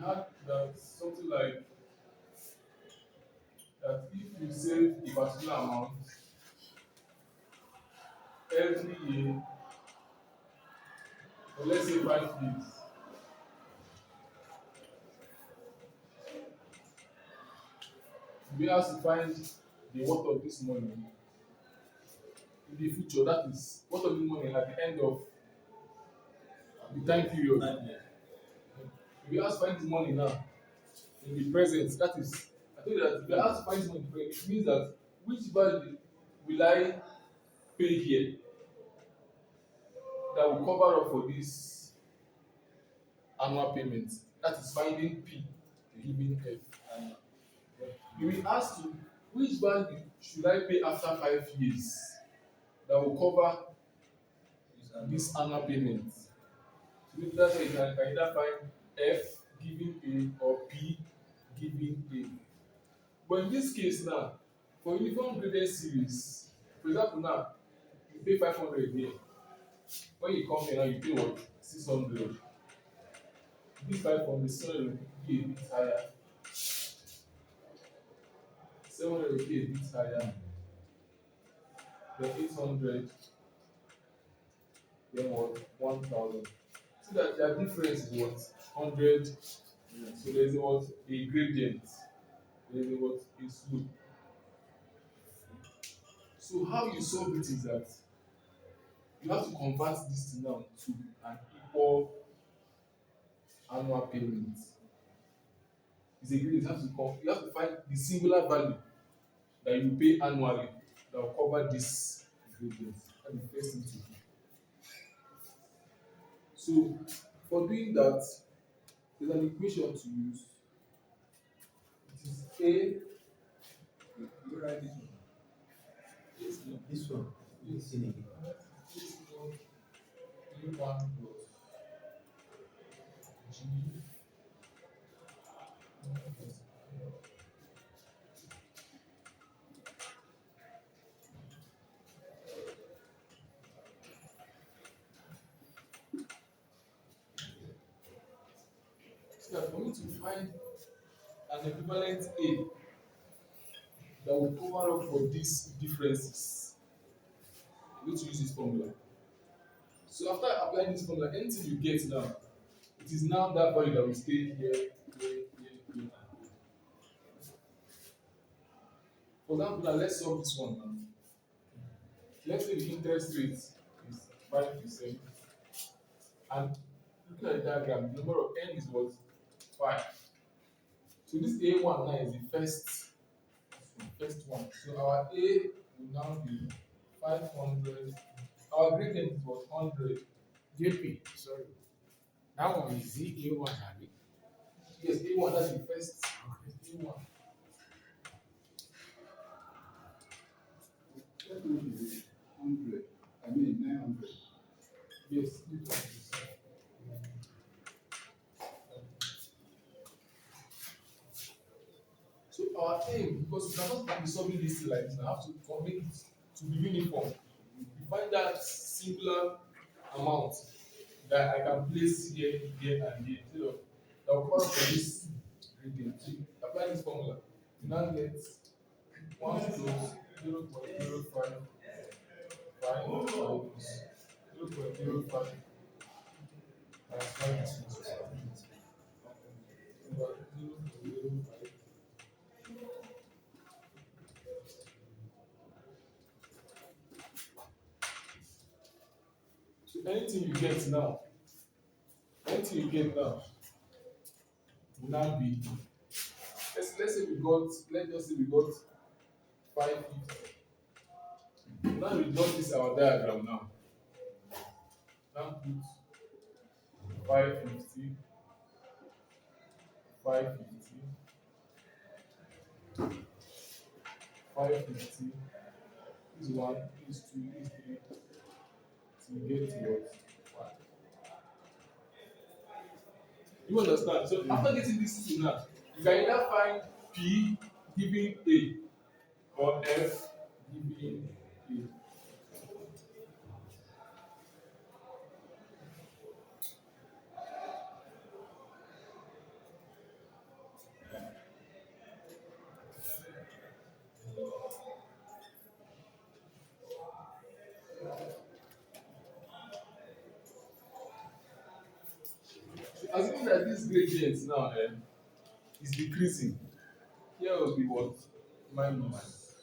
had that something like that if you save a particular amount every year for let's say 5 years, you be asked to find the worth of this money in the future. That is worth of the money at the end of the time period. You be asked to find this money now in the present. That is, I told you that if you asked to find this money in the present, it means that which value will I pay here that will cover up for this annual payment. That is finding P, giving F. You will ask to which value should I pay after 5 years that will cover this annual payment. So that's why you can either find F giving A or P giving A. But in this case now, for uniform graded series, for example now, you pay 500 here. When you come here now, you pay what? 600. This 500, 600 will be a bit higher. 700 will be a bit higher. Then 800, then what? 1000. See that their difference is what? 100. So there's what? A gradient. There's what? A slope. So how you solve it is that you have to convert this thing now to an equal annual payment. It's a gradient. You have to find the singular value that you pay annually that will cover this gradient. That's the first thing to do. So for doing that, there's an equation to use. It is A. You write this one. Yes, no. This one. Yes. In it. This is what A1 plus G plus so that for me to find an equivalent A that will cover up for these differences, we need to use this formula. So after applying this formula, anything you get now, it is now that value that will stay here. For example, now let's solve this one now. Let's say the interest rate is 5%, and looking at the diagram, the number of n is what? 5. So this A1 now is the first one. So our A will now be 500. Our gradient is what? 100. JP, sorry. That one is ZA1, Abi. Yes, A1, that's the first. A1. That one is 100. I mean 900. Yes, this one is. So our aim, because we cannot be solving this thing like this, I have to make it to be uniform. We find that singular amount that I can place here, here, and here. So that will cover for this gradient. So apply this formula. You now get 1 plus 0.05 times 0.05 times 5 over 0.05. So anything you get now will now be, let's say let's just say we got 550. Now we draw this our diagram now. Now put 550, 550, 550. This is 1, this is 2, this is 3. So you get to what? 1. You understand? So after getting this two now, you can either find P giving A or F giving A. assuming that this gradient now is decreasing, here will be what? Minus.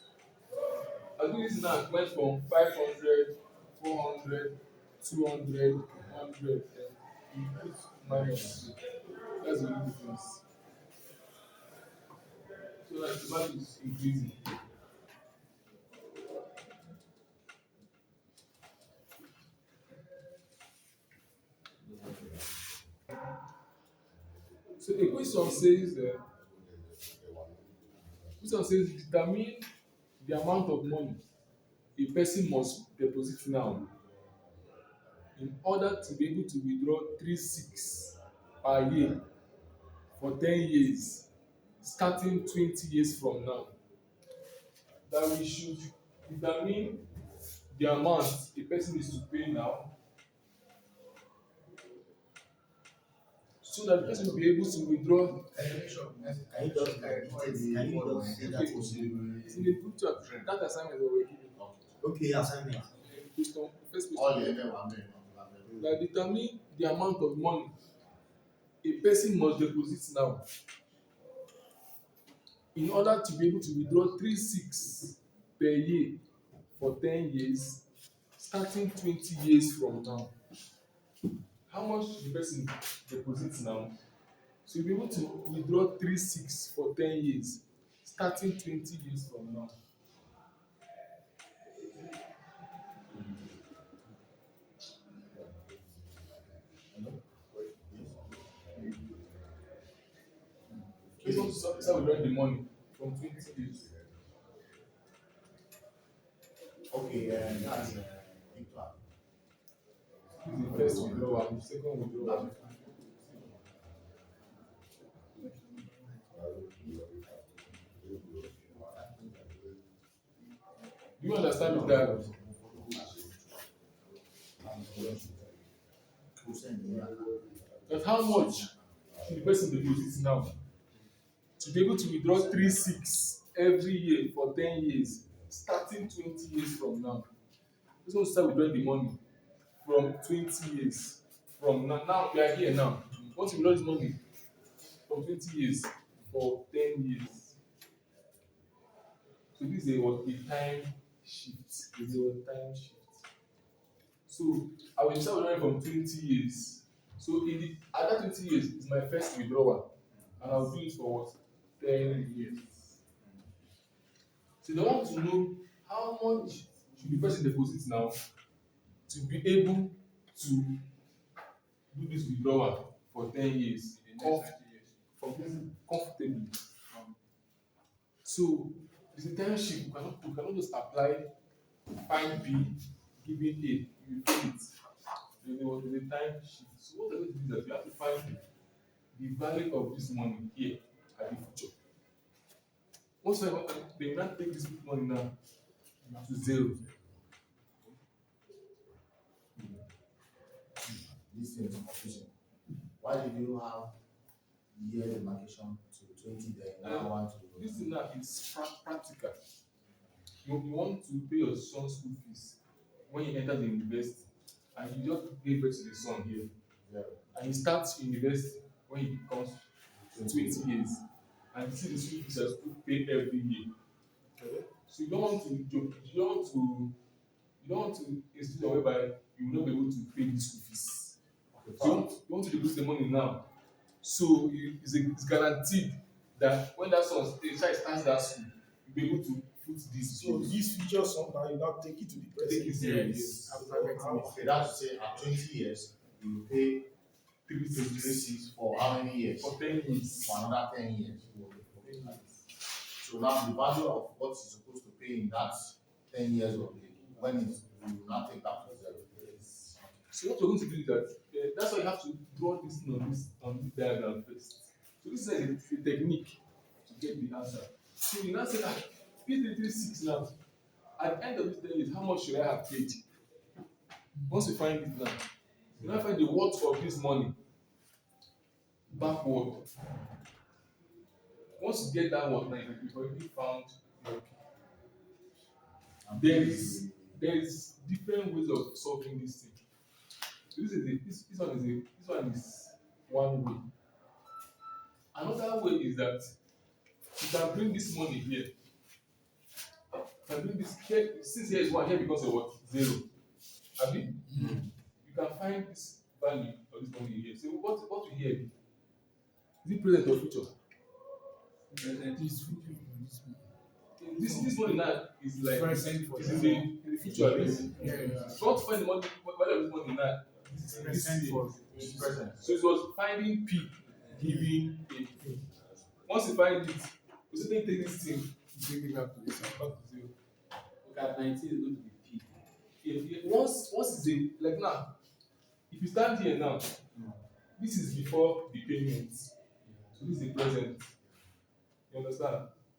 Assuming this now went from 500, 400, 200, 100, you put minus. That's the only difference. So that the value is increasing. So a question says determine the amount of money a person must deposit now in order to be able to withdraw 3/6 per year for 10 years starting 20 years from now. That we should determine the amount a person is to pay now so that the person will be able to withdraw. Can you just say that possible? It's in the group chat. That assignment that we're giving. Okay, assignment. Question, first All question. the other one. That determine the amount of money a person must deposit now in order to be able to withdraw 3/6 per year for 10 years starting 20 years from now. How much should the person deposit now to be able to withdraw 3/6 for 10 years starting 20 years from now? This one to start withdrawing the money from 20 years. Okay, that's big plan. This is the first withdrawal, the second withdrawal. Do you understand this diagram? That how much should the person deposit now to be able to withdraw 3/6 every year for 10 years starting 20 years from now? This one start withdrawing the money from 20 years from now. Now we are here now. Once you withdraw this money from 20 years for 10 years. So this is a time shift. This is a time shift. So I will start withdrawing from 20 years. So in the at that 20 years is my first withdrawal, and I'll do it for what? 10 years. So they want to know how much should the person deposit now to be able to do this withdrawal for 10 years comfortably. So it's a time shift. You cannot just apply find B, give it A, you do it. There's a time shift. So what they're going to do is that you have to find the value of this money here at the future. Once they will not take this money now to zero. This thing is confusing. Why did you have year demarcation to 20 then now want to? This thing now is practical. You want to pay your son school fees when you enter the university, and you just give birth to the son here. Yeah. And he starts university when he becomes 20 years, and you see the school fees are still paid every year. Okay. So you don't want to joke, you don't want to institute whereby you will not be able to pay the school fees. Okay. So you want to deposit the money now. So it's guaranteed that when that son the child starts that school, you'll be able to put this. So this future son now you now take it to the present. Take it serious. After getting it. Okay, that's to say at 20 years you pay 3/6 for how many years? For 10 years. For another 10 years. So now the value of what you're supposed to pay in that 10 years of it, when it you will not take that to zero. So what we're going to do is that that's why you have to draw this thing on this diagram first. So this is a technique to get the answer. So you now say, this 3/6 now. At the end of this 10 years, how much should I have paid? Once you find it now, you now find the worth of this money backward. Once you get that one, now you've already found your key. There is different ways of solving this thing. So this one is one way. Another way is that you can bring this money here. You can bring this here, since here is one, here because of what? Zero. Abi? You can find this value of this money here. So what will here be? Is it present or future? This future for this one. This money now is like Present for is in the future. Yeah. If you want to find the money value of this money now, this Present is for Present. so it was finding P giving A. Once you find it, you still take this thing. bring it back to this one. Okay, at 19 is going to be P. Once it's a like now, if you stand here now, this is before the payment. So this is the present. You understand?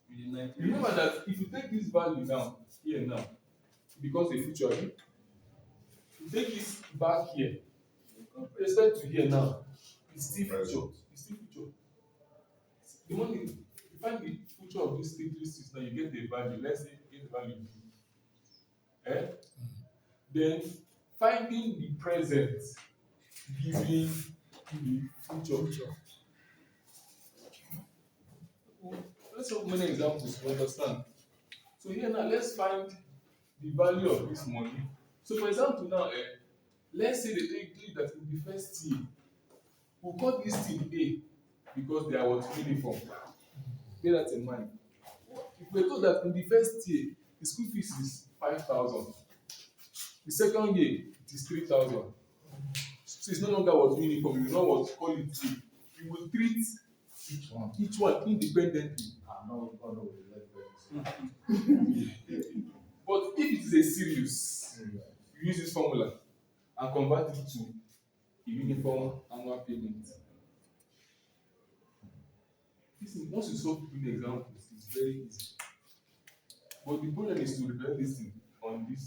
With the 19. Remember that if you take this value now, here now, it becomes a future. Right? You take this back here, respect to here now, it's still future. It's still future. The money, you find the future of these three six now, you get the value. Let's say you get the value. Then finding the present, giving the future. Let's have many examples to understand. So here now, let's find the value of this money. So for example now, let's say they take that in the first year, we'll call this thing A because they are what uniform. Bear that in mind. If we're told that in the first year, the school fees is 5,000, the second year it is 3,000. So it's no longer what uniform, you know what call it A. You will treat each one independently. But if it is a series, you use this formula and convert it to a uniform annual payment. Listen, once you solve the examples, it's very easy. But the problem is to represent this thing on this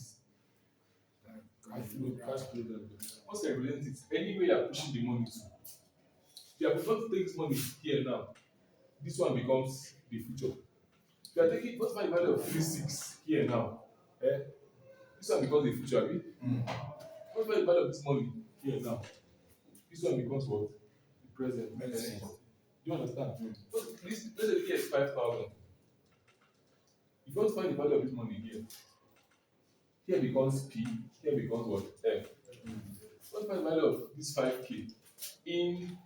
cash flow diagram. Once you represent it, anywhere you are pushing the money to, you are prefer to take this money here now. This one becomes the future. You are taking what's my value of 36 here now. This one becomes the future, right? What's my value of this money here now? This one becomes what? The present. Do you understand? Let's say here is 5,000. If you want to find the value of this money here becomes P, here becomes what? F. What's my value of this 5K? In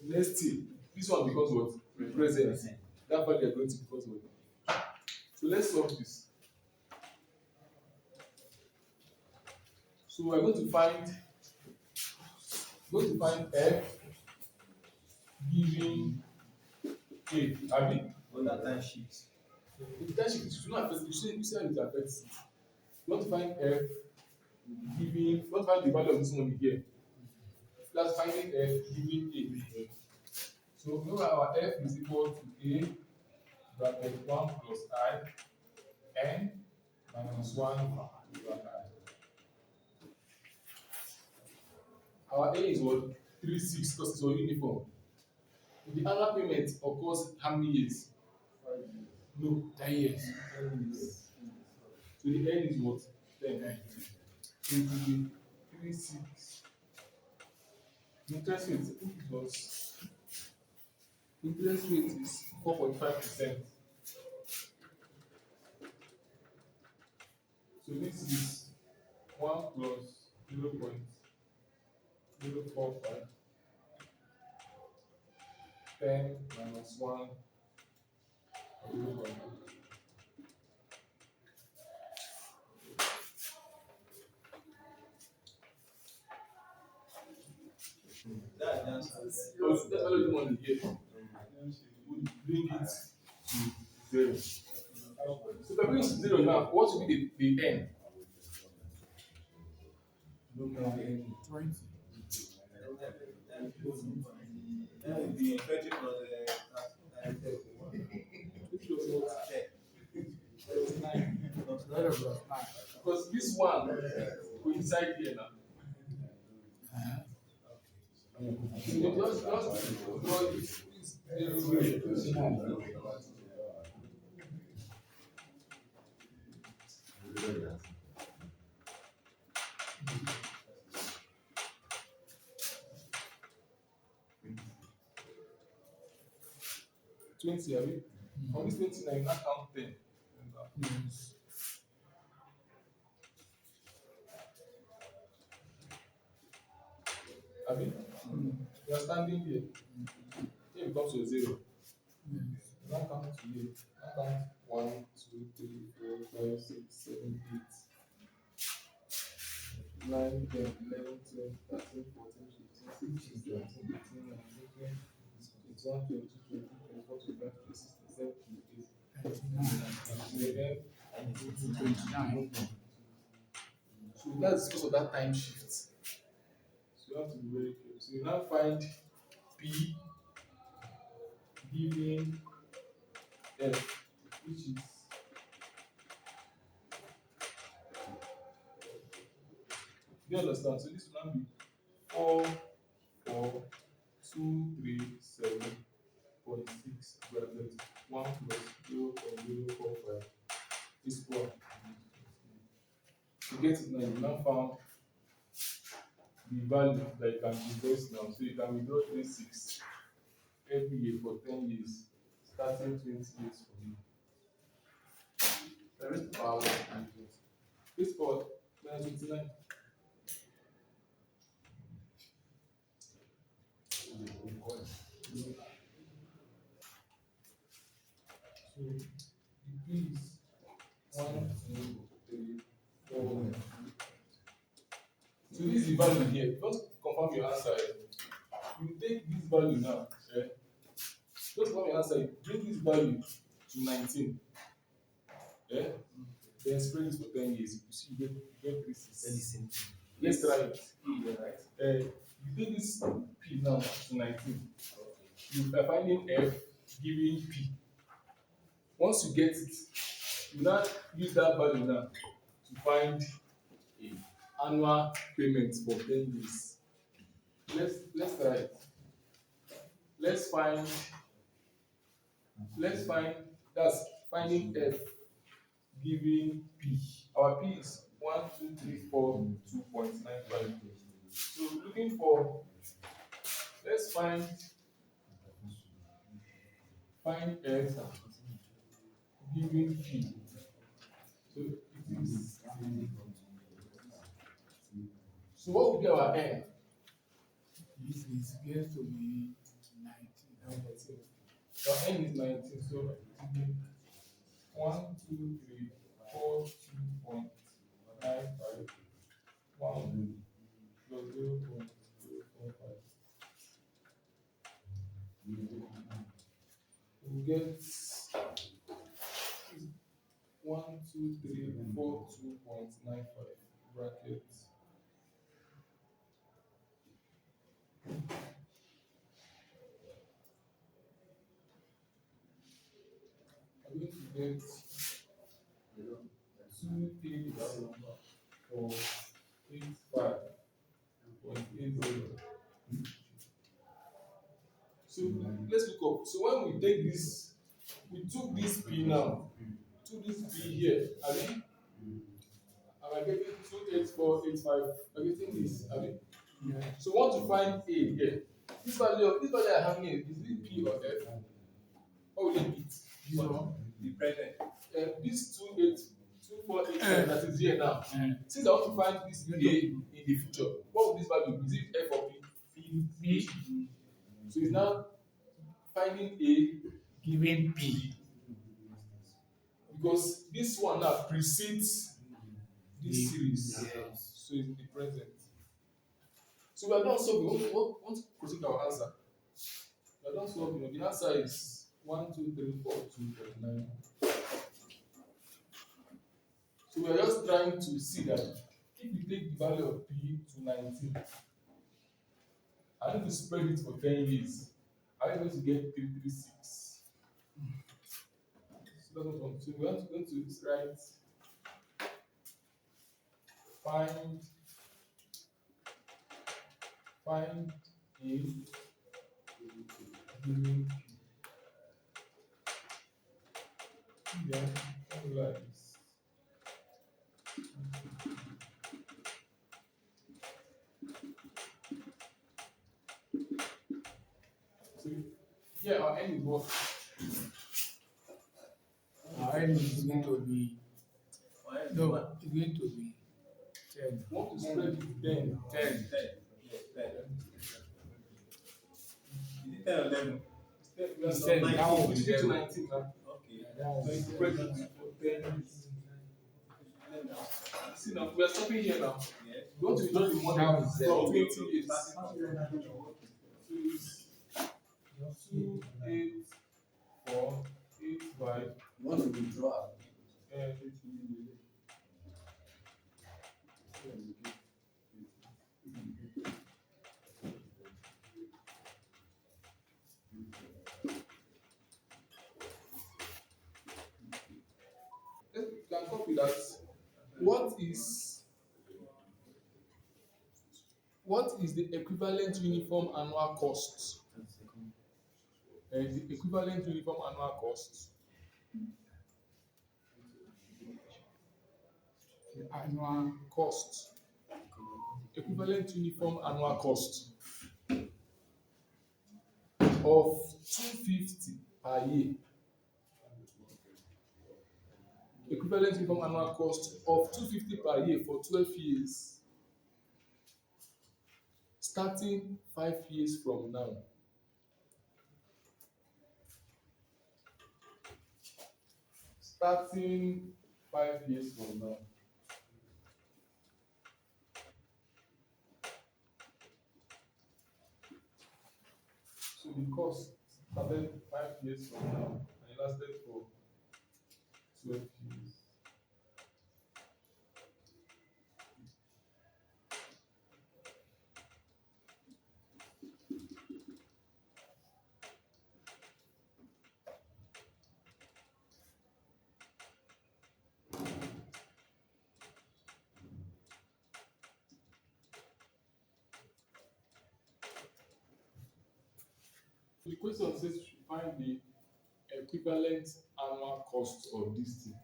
next year, this one becomes what? The present. That value are going to becomes what? So let's solve this. So we're going to find F giving A. Abi? On that time sheet. The time sheet should not affect it. You say it affects it. You want to find F giving, you want to find the value of this money here. That's finding F giving A. So remember our F is equal to A bracket 1 plus I n minus 1 over I. Our A is what? 36 because it's a uniform. The annual payment occurs how many years? 5 years. No, 10 years. 10 years. So the N is what? 10. So it will be 36. Interest rate, I think it was. Interest rate is 4.5%. So this is 1 plus 0.045. 10 minus 1. 0.5. That's the answer. So that's all the money here. We bring it to 0. So if I bring it to 0 now, what will be the N? 20. That would be 20 plus Which was what? 9. Because this one will inside here now. So you just draw it. 20, abi? From this 20 now, you now count 10. Yes. Abi? You are standing there. Here becomes your 0. Yes. Now count to here. Now count 1, 2, 3, 4, 5, 6, 7, 8, 9, 10, 11, 12, 13, 14, 15, 16, 17, 18, 19, 20, 21, 22, 23, 24, 25, 26, 27, 28, 29, 29. So that's because of that time shift. So you have to be very careful. So you now find P giving F, which is do you understand? So this will now be 4, 4, 2, 3, 7.6 bracket 1 plus 0.045 is equal. To get it now, you now found the value that you can invest now. So you can withdraw 36 every year for 10 years, starting 20 years from now. There is power and this for 29. So the P is 1, 2, 3, 4. So this is the value here. Just confirm your answer. You take this value now. Just confirm your answer. Bring this value to 19. Then spread this for 10 years. You see, you get 36. Let's try it. You take this P now to 19. You are finding F giving P. Once you get it, you now use that value now to find annual payments for 10 years. Let's try it. Let's find that's finding F giving P. Our P is 1, 2, 3, 4, 2.95. So looking for, let's find F giving P. So it is, so what would be our N? This is going to be 19. 19. Our N is 19, so it will be 1, 2, 3, 4, 2.95, 1 plus 0.045. We get 1, 2, 3, 4, 2.95 bracket. I'm going to get 2, 8, 4, 8, 5.80. So let's look up. So when we take this, we took this P now, took this P here, I mean, am I getting 28485? I'm getting this, I mean. Yeah. So we want to find A here. This value I have here, is it P or F? What will it be? This one. The present. This 2485 that is here now. Since I want to find this A in the future, what will this value be? Is it F or P? P So it's now finding A giving P. because this one now precedes this series. Yes. So it's in the present. So we are done solving. We want to proceed our answer. We are done solving. The answer is 1, 2, 3, 4, 2.9. So we are just trying to see that if we take the value of P to 19, I need to spread it for 10 years. I'm going to get 336. So that's what we want. So we are going to write find A giving P. Then formula is so here our N is what? Mine is going to be Why? no, it's going to be 10. Want to spread it then? 10. 10. Yes, 10. Is it 10 or 11? We are It's 10. That one will be 19 to 11. 19 now. Okay. That one So will you be spread 11. it for 10 years. See now, we are stopping here now. Yes. We want to withdraw the money That is for zero. 20 years. So it's 2, 8, 4, 8, 5, You want to withdraw? and you can copy that. What is the equivalent uniform annual cost? The equivalent uniform annual cost. The annual Cost. Equivalent uniform annual cost of 250 per year. Equivalent uniform annual cost of 250 per year for 12 years. Starting 5 years from now. Starting 5 years from now. So the cost started 5 years from now and it lasted for 12 years. The question says find the equivalent annual cost of this thing.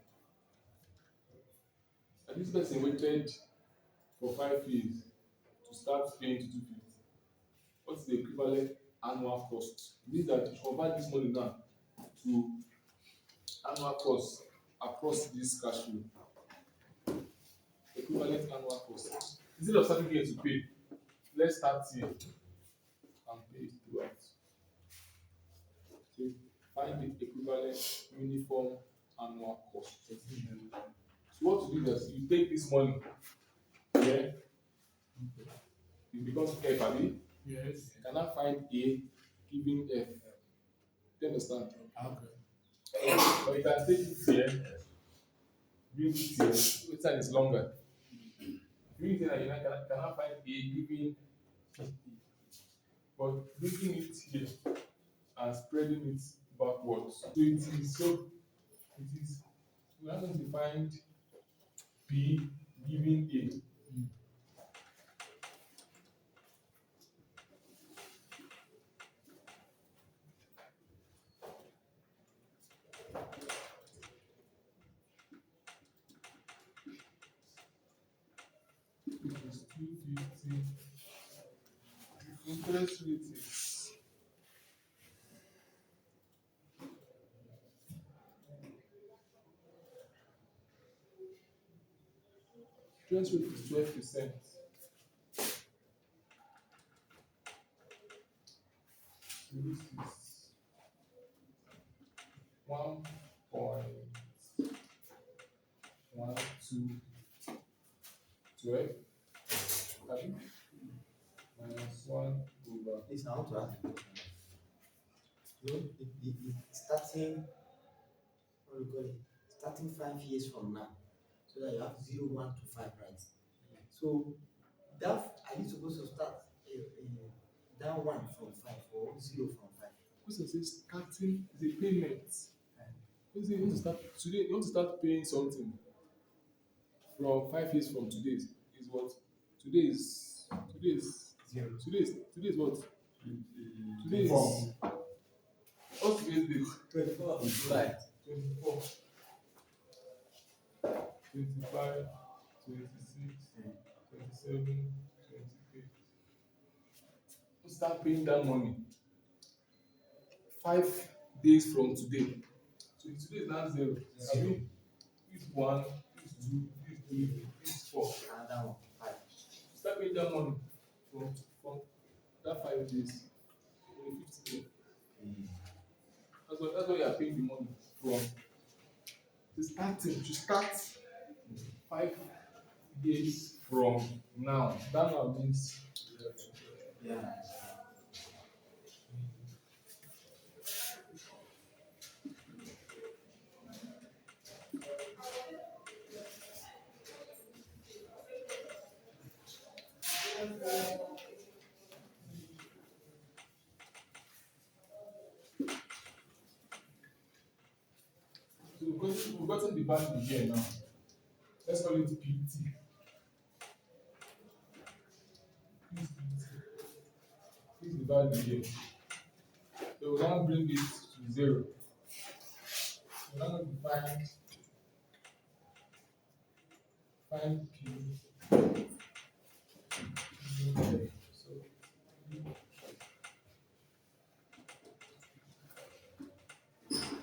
And this person waited for 5 years to start paying to 250. What is the equivalent annual cost? It means that you convert this money now to annual cost across this cash flow. Equivalent annual cost. Instead of starting here to pay, let's start here and pay it throughout. So find the equivalent uniform annual cost. So what you do is you take this money here, it becomes F, abi? Yes. You cannot find A giving F. Do you understand? Okay. But you can take it here, bring it here, which side is longer? Bring it here and you cannot find A giving P. But bringing it here and spreading it backwards. So it is we are going to find P giving A. It is 250. Interest rate is 12%. So this is 1.12 minus 1 over. Please, I want to ask a question. You know, the starting, what do you call it? Starting 5 years from now, so that you have 0, 1 to 5, right? So, that are you supposed to start that 1 from 5 or 0 from 5? Question says starting the payment. Because you want to start today, you want to start paying something from 5 years from today is what? Today is 0. today is what? Today is what's today's date? 24. Right. 24, 25, 26, 27, 28. You start paying that money 5 days from today. So So today is now zero. I mean, this one, this two, this three, this four. Another one, 5. Start paying that money from that 5 days. Only 50K. That's why you are paying the money from. To start 5 days from now. That now means Yeah. so we've gotten the value here now. Let's call it PT. This is the value here. So we'll now bring it to 0. We're now going to find P.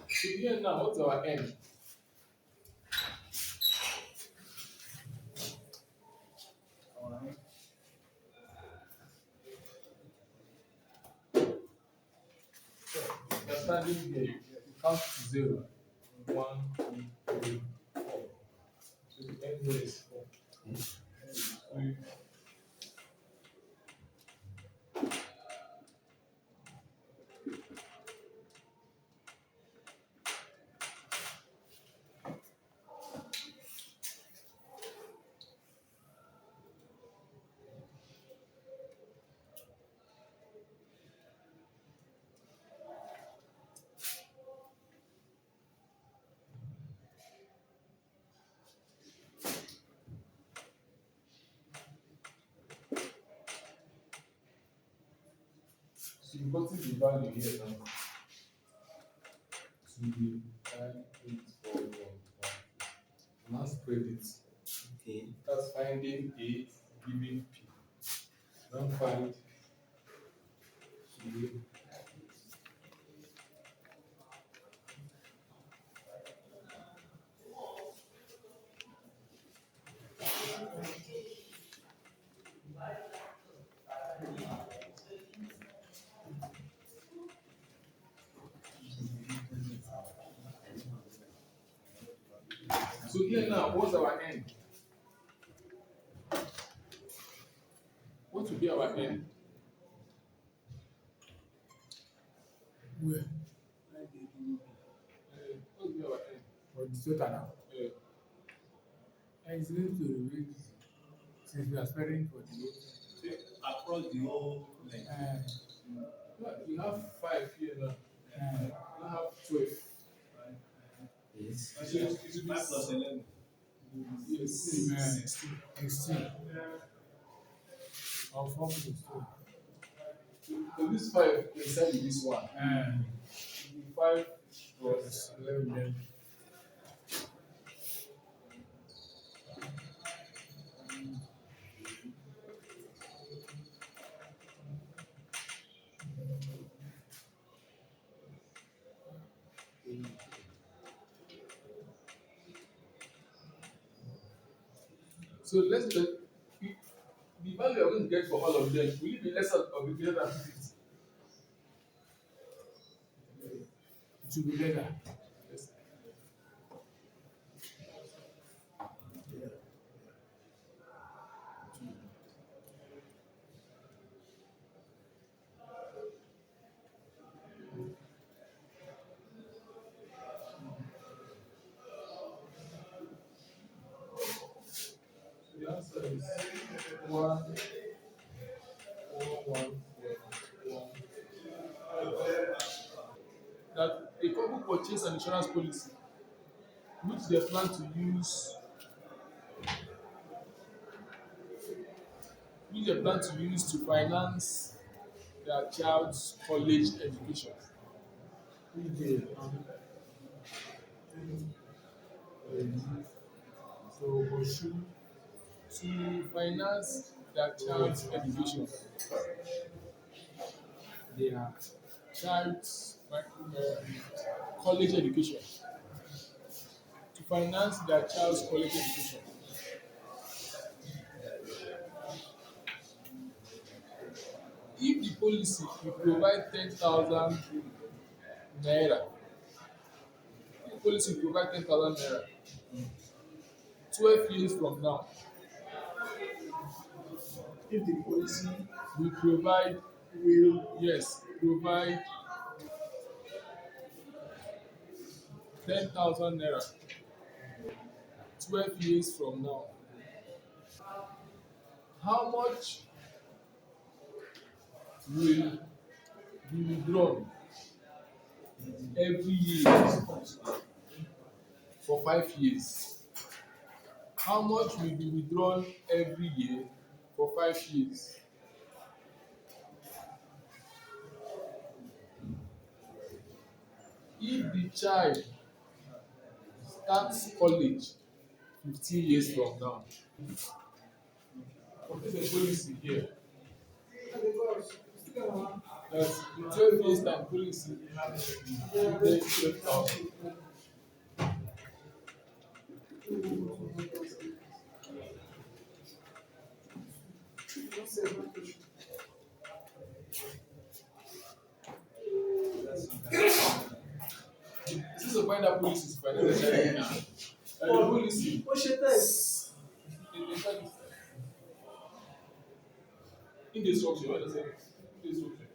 So here now, what's our N? You're standing here, you count to 0. 1, 2, 3, 4. So the N here is 4. So you've gotten the value here now. To be 98411. Now spread it. Okay. That's finding A, giving P. Now find A. So here now, what's our N? What will be our N? Where? What will be our N? For the total now. Yeah. And it's going to reach, since we are spreading for the Across the whole length. We have 5 here now. We have 12. Yes. So it will be 5 plus 11. yes, 16. Or 4 plus 2. So this 5 inside with this one. And It will be 5 plus 11. So let's the value you're going to get for all of them, will it be lesser or be greater than 50? It should be better. Yes. The answer is 1, 4, 1, 4, 1. That a couple purchase an insurance policy which they plan to use to finance their child's college education. So pursue to finance their child's education. Their child's college education. finance their child's college education. If the policy will provide 10,000 naira, if the policy will provide 10,000 naira 12 years from now, if the policy will provide, will, yes, provide 10,000 naira 12 years from now, how much will be withdrawn every year for 5 years? How much will be withdrawn every year for 5 years? If the child starts college 15 years from now, what is the policy here? That's 12 years time policy, then 12,000. This is a find out policy is financial education. And the policy, in the structure, what does it in the structure?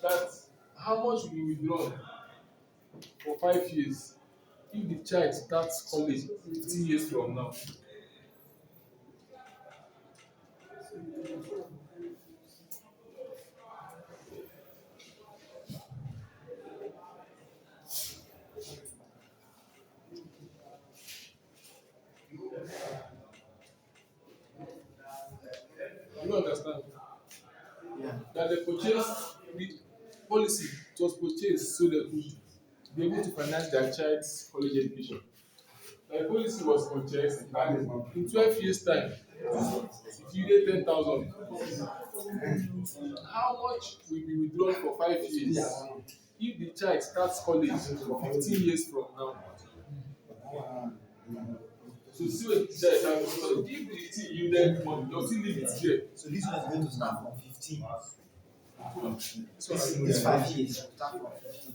That how much will be withdrawn for 5 years if the child starts college 15 years from now? You understand? Yeah. That the policy was purchased so they could be able to finance their child's college education. The policy was purchased and in 12 years time, if you get 10,000, how much will be withdrawn for 5 years if the child starts college 15 years from now? So see what the child has, so if the thing yielded money, you'll still leave it there. So this one is going to start from 15. So It's 5 years. Start from 15.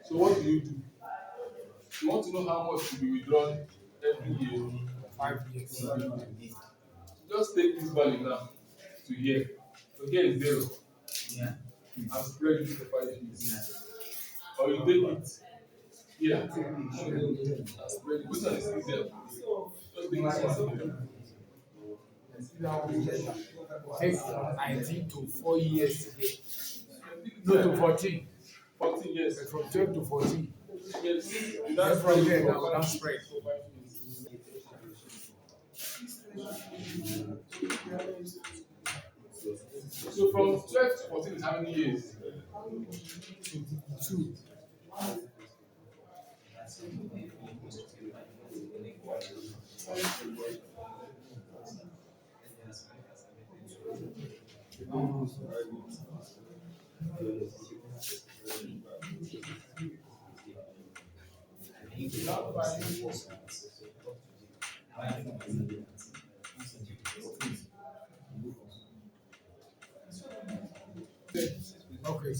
so what do? You want to know how much will be withdrawn every year? 5 years. Just take this value now to here. So here is 0 Yeah. and spread it for 5 years. Yeah. Or you take it here and spread it. Which one is easier? Just take this one here. Take 19 to 4 years today. No, to 14. 14 years. From 12 to 14. Yes. Then from there, now we don't spread. For 5 years. So from 12 to 14 is how many years? 2. Okay.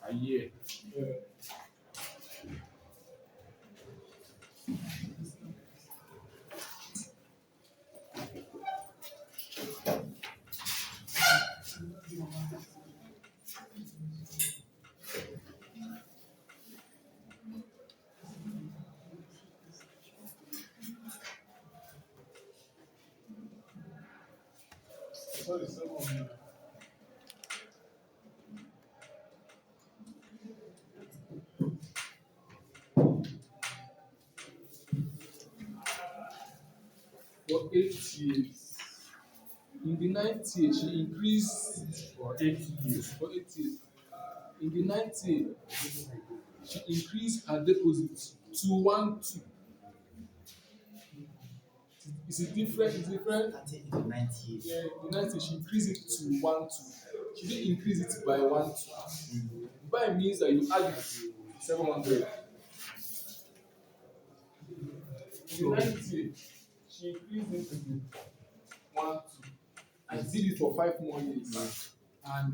A year. sorry, 700. For 8 years. In the 9th year, she increased For 8 years. for 8 years. In the 9th year, she increased her deposit to 1-2. It's a different, it's different. Starting in the 90 years. Yeah, the 9th year, she increased it to 1-2. She didn't increase it by 1-2. By means that you add it 700. In the 9th year, she increased it to 1-2. And did it for 5 more years. And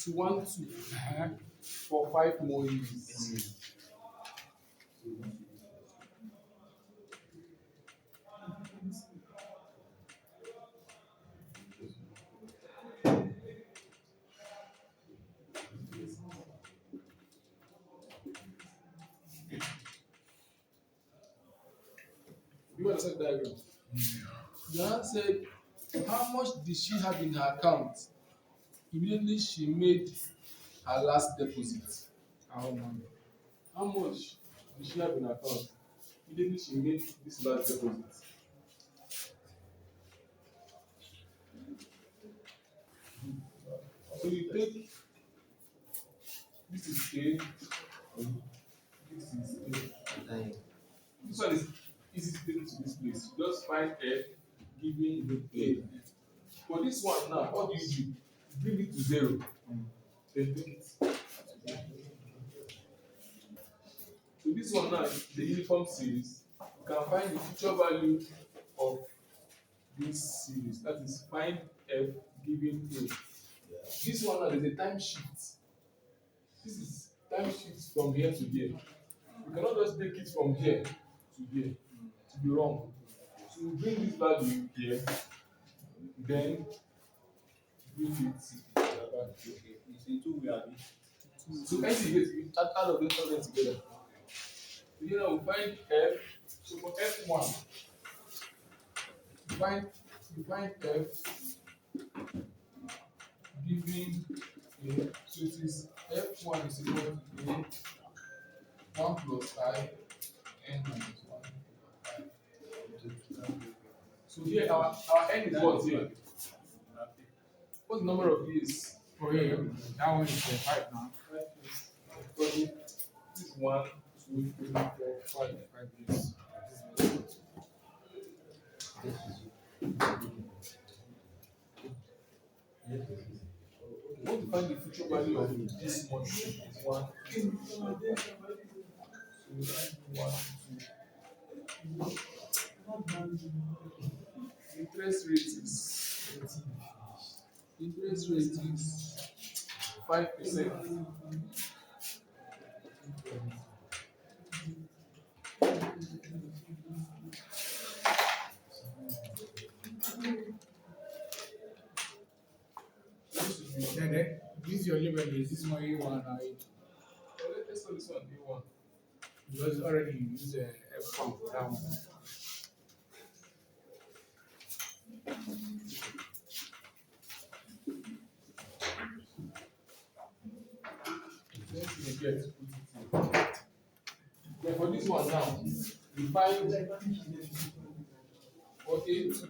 To 1-2 for 5 more years. You understand the diagram? Joanna said, how much did she have in her account? Immediately she made her last deposit. how much? How much did she have in her account? Immediately she made this last deposit. So you take this is A, this is A. Like, This one is easy to take it to this place. You just find F, giving A. For this one now, what do? Bring it to 0. Then take it. So this one now is the uniform series. You can find the future value of this series. That is find F giving A. This one now is a time shift. This is time shift from here to here. You cannot just take it from here to here to be wrong. So you bring this value here, then bring it back. It's in two way, abi? So integrate, you add all of them together. So here now we find F. So for F1, you find F giving A. So it is F1 is equal to A 1 plus I n minus 1. So here our n is what here? What's the number of years? Oh yeah, that one is 5 now. 5 years. Because this is 1, 2, 3, 4, 5. 5 years. We want to find the future value of this money. Is 1. So we find 1, 2. Interest rate is 5%. Then this is your level. Is this money one or eight? Let's call this one A1. Because already you use a F1 for that one. Let's see again. Then for this one now, we find for A2.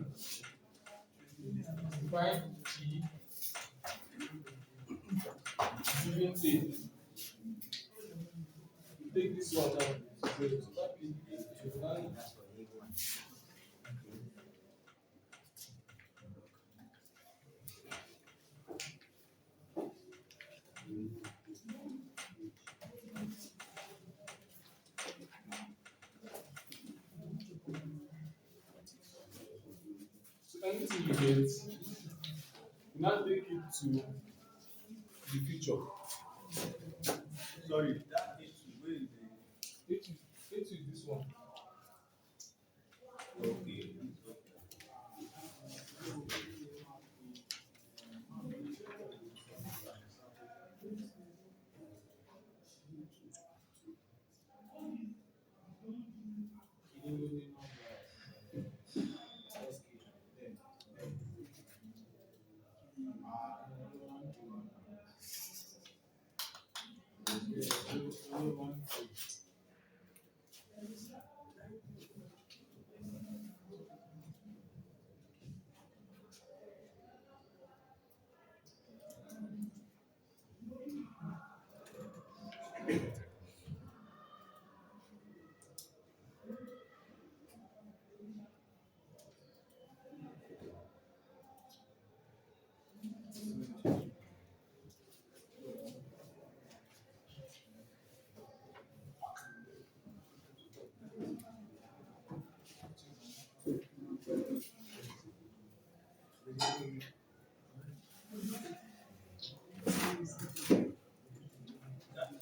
We find T giving A. We take this one now. So that is A2. that's for A1. So anything you get, you now take it to the future. Sorry, that issue, where is the, A2 is this one. okay.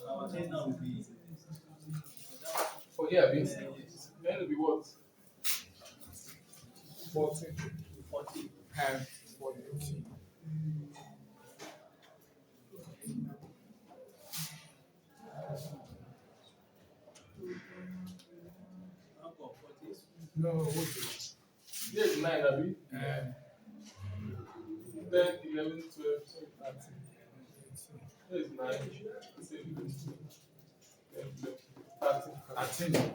Our end now will be For here, be yes, then will be what? 14 40. and 14. How about 40? No, wait. Here is 9, Abi. Um, 10, 11, 12. So 13. here is 9. Say 11, 13. 13.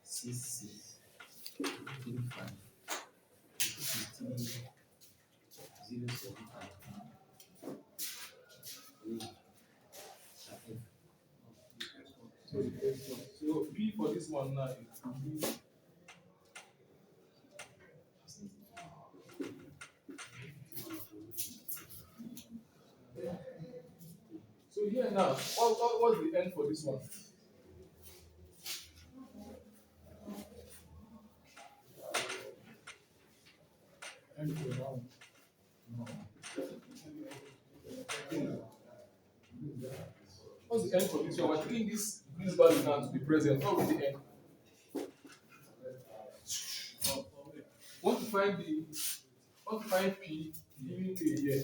Six, 35. 53, 075. So the first one. So P for this one now is B. So here now, what's the end for this one? And around. What's the end for this one? We're taking this value now to be present. What will be the end? Want to find P giving A here.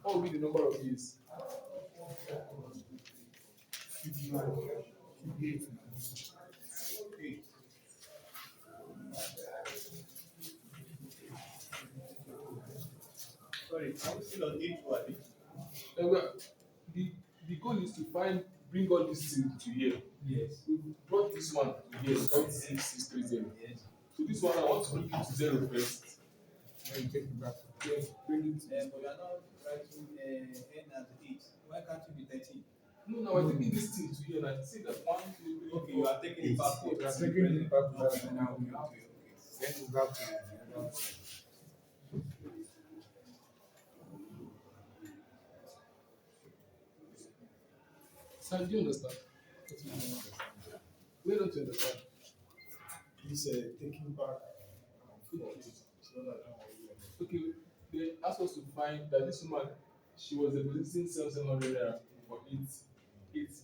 What will be the number of years? 59. 58. Sorry, I'm still on 8 to Abi. The goal is to bring all these things to here. Yes. We brought this one to here, 0.6630. Yes. So this one I want to bring it to 0 first. Then you take it back. Yes, bring it to But you are not writing n as 8. Why can't you be 13? No, no, we're taking this thing to here and I see that 1, 2, 3, 4. Okay, you are taking it backward. You are taking it back to Okay, that now. okay. Then you back to the other side. Sir, do you understand? Where don't you understand? This taking back. Okay, they asked us to find that this woman, she was depositing 700 naira for 8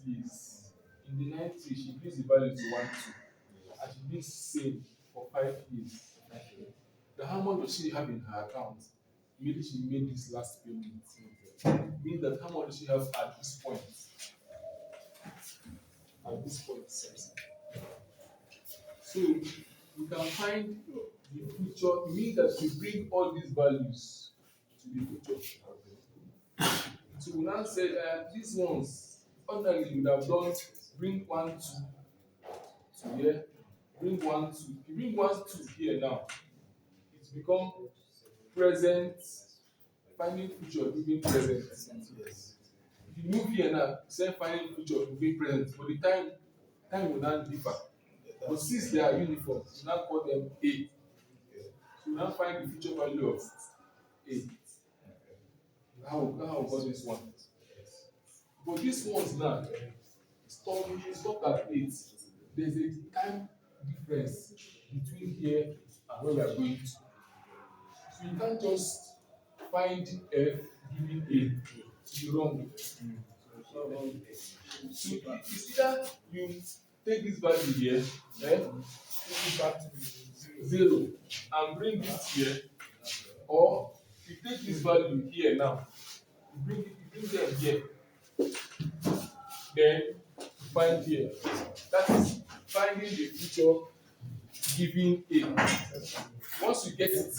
years. In the 90s, she increased the value to 1, 2. And she did same for 5 years. Then how much does she have in her account? Maybe she made this last payment. Means that how much does she have at this point? At this point. So we can find the future. It means that we bring all these values to the future. So we now say these ones, ordinarily we would have done bring 1, 2 to here, bring 1, 2. If you bring 1, 2 here now, it's become present, finding future, giving present. If you move here now, say finding future, giving present. For the time will not differ. But since they are uniform, we now call them A. So we now find the future value of A. How we got this one? But these ones now, stop at 8. There's a time difference between here and where we are going to. So you can't just find F giving A to be wrong. So it's either you take this value here, take it back to 0 and bring it here, or you take this value here now, you bring them here, then you find here. That is finding the future giving A. Once you get it,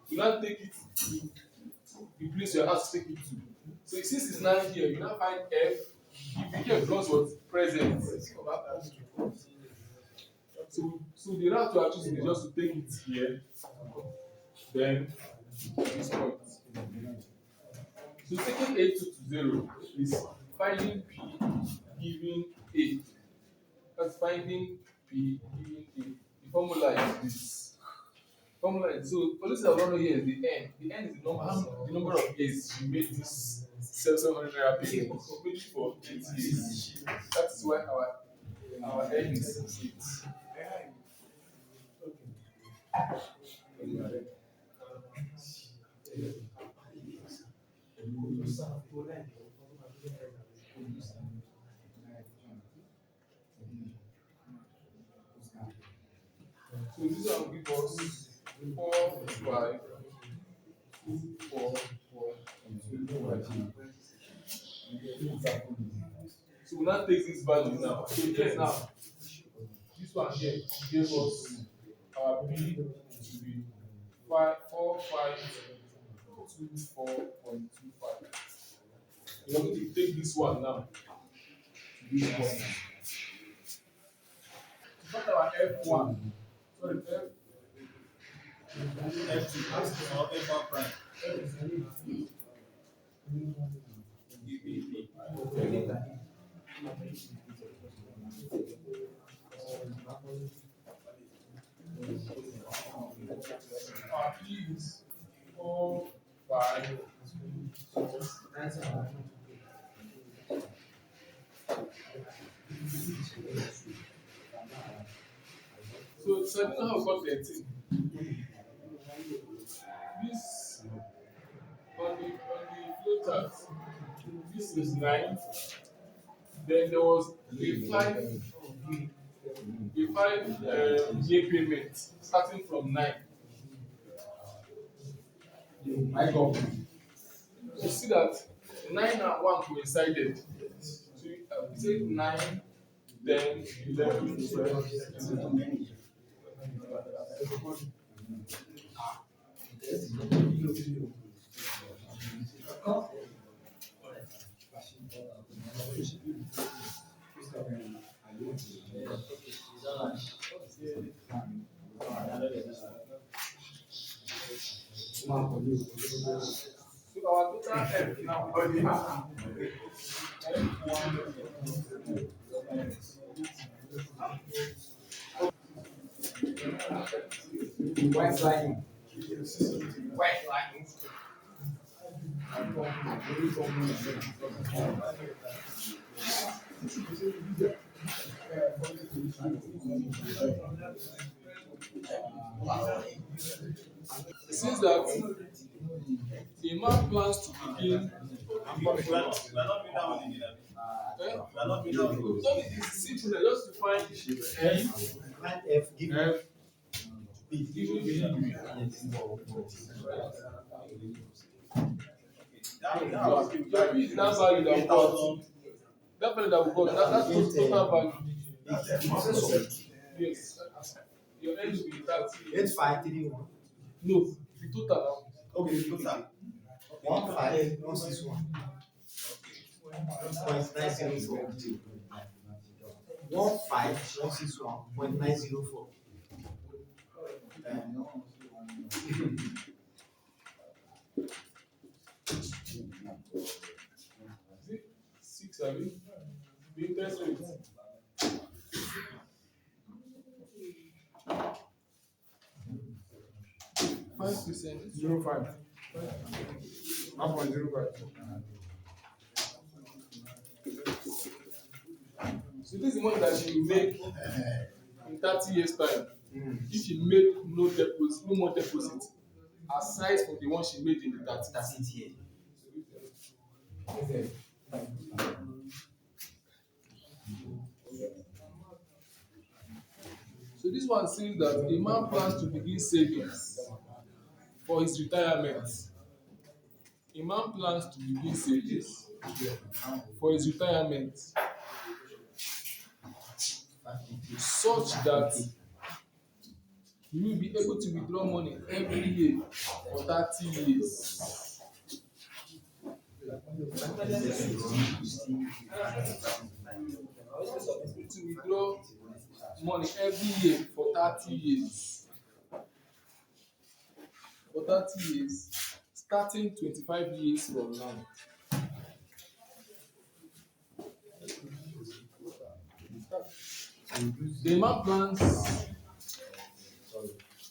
you now take it to the place you are asked to take it to. So since it's now here, you now find F. If you get plus what present. So the route you are choosing is just to take it here, then this point. So taking A to 0 is finding P giving A. That's finding P E A. The formula is this. Formula is so for this I don't know here is the N. The N is the number of years you made this 700 naira payment. So made it for 8 years. That is why our N is 8. So this one will give us 4, 5, 2, 4, 4, and 2, 5. So we now take this value now. So here now, this one here gave us our P to be 5, 4, 5, 2, 4.25. We are going to take this one now to this one. To find our F1, sorry, F2 or F1 prime. our P is 4, 5, 2, 4. So I don't know how we got 13. This on the flow chart, this is 9. Then there was a 5 year payment starting from 9. You see that 9 and 1 coincided. So you say 9, 10, 11, 12, 13. So our total F now White line. since that the man plans to begin We are not doing that one again. eh? We are not doing that one. So it is simple just to find F, Find F, give F, given That was that value that we got. That value that we got, that's total value. Yes. Your end will be 30. 8531. No, the total okay, total. 15161. 0.904. 15161.904. Is it 6, I mean? The interest rate. Five percent. 0.5. 1.05. So this is the money that you make in 30 years time. If you make no deposit, no more deposit, aside from the one she made in the 30. That's it here. So this one says that a man plans to begin savings for his retirement. A man plans to begin savings for his retirement such that he will be able to withdraw money every year for 30 years. To withdraw money every year for 30 years. For 30 years, starting 25 years from now. The man plans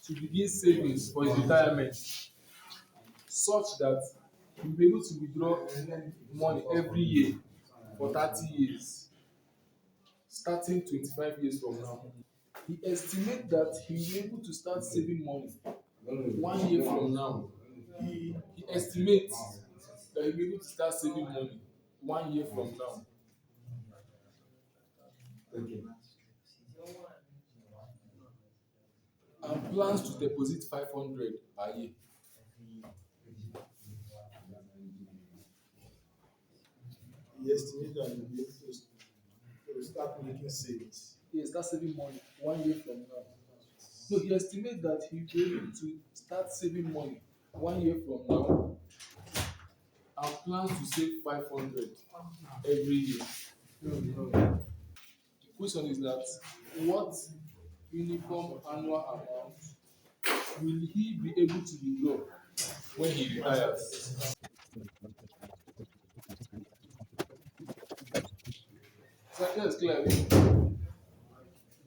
to begin savings for his retirement such that he will be able to withdraw money every year for 30 years, starting 25 years from now. He estimates that he will be able to start saving money 1 year from now. He estimates that he will be able to start saving money 1 year from now. And plans to deposit 500 per year. He estimates that he'll be able to start making savings. He start saving money 1 year from now. No, he estimates that he will be able to start saving money 1 year from now and plans to save 500 every year. The question is that what uniform annual amount will he be able to withdraw when he retires? So I guess clearly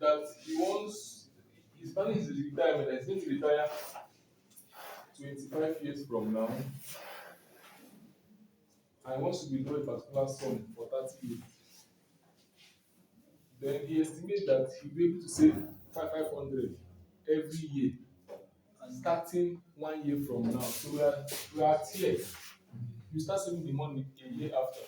that he wants his planning is retirement, that he's going to retire 25 years from now. I want to withdraw a particular sum for 30 years. Then he estimates that he'll be able to save 500 every year, starting 1 year from now. So we are at here. You start saving the money a year after.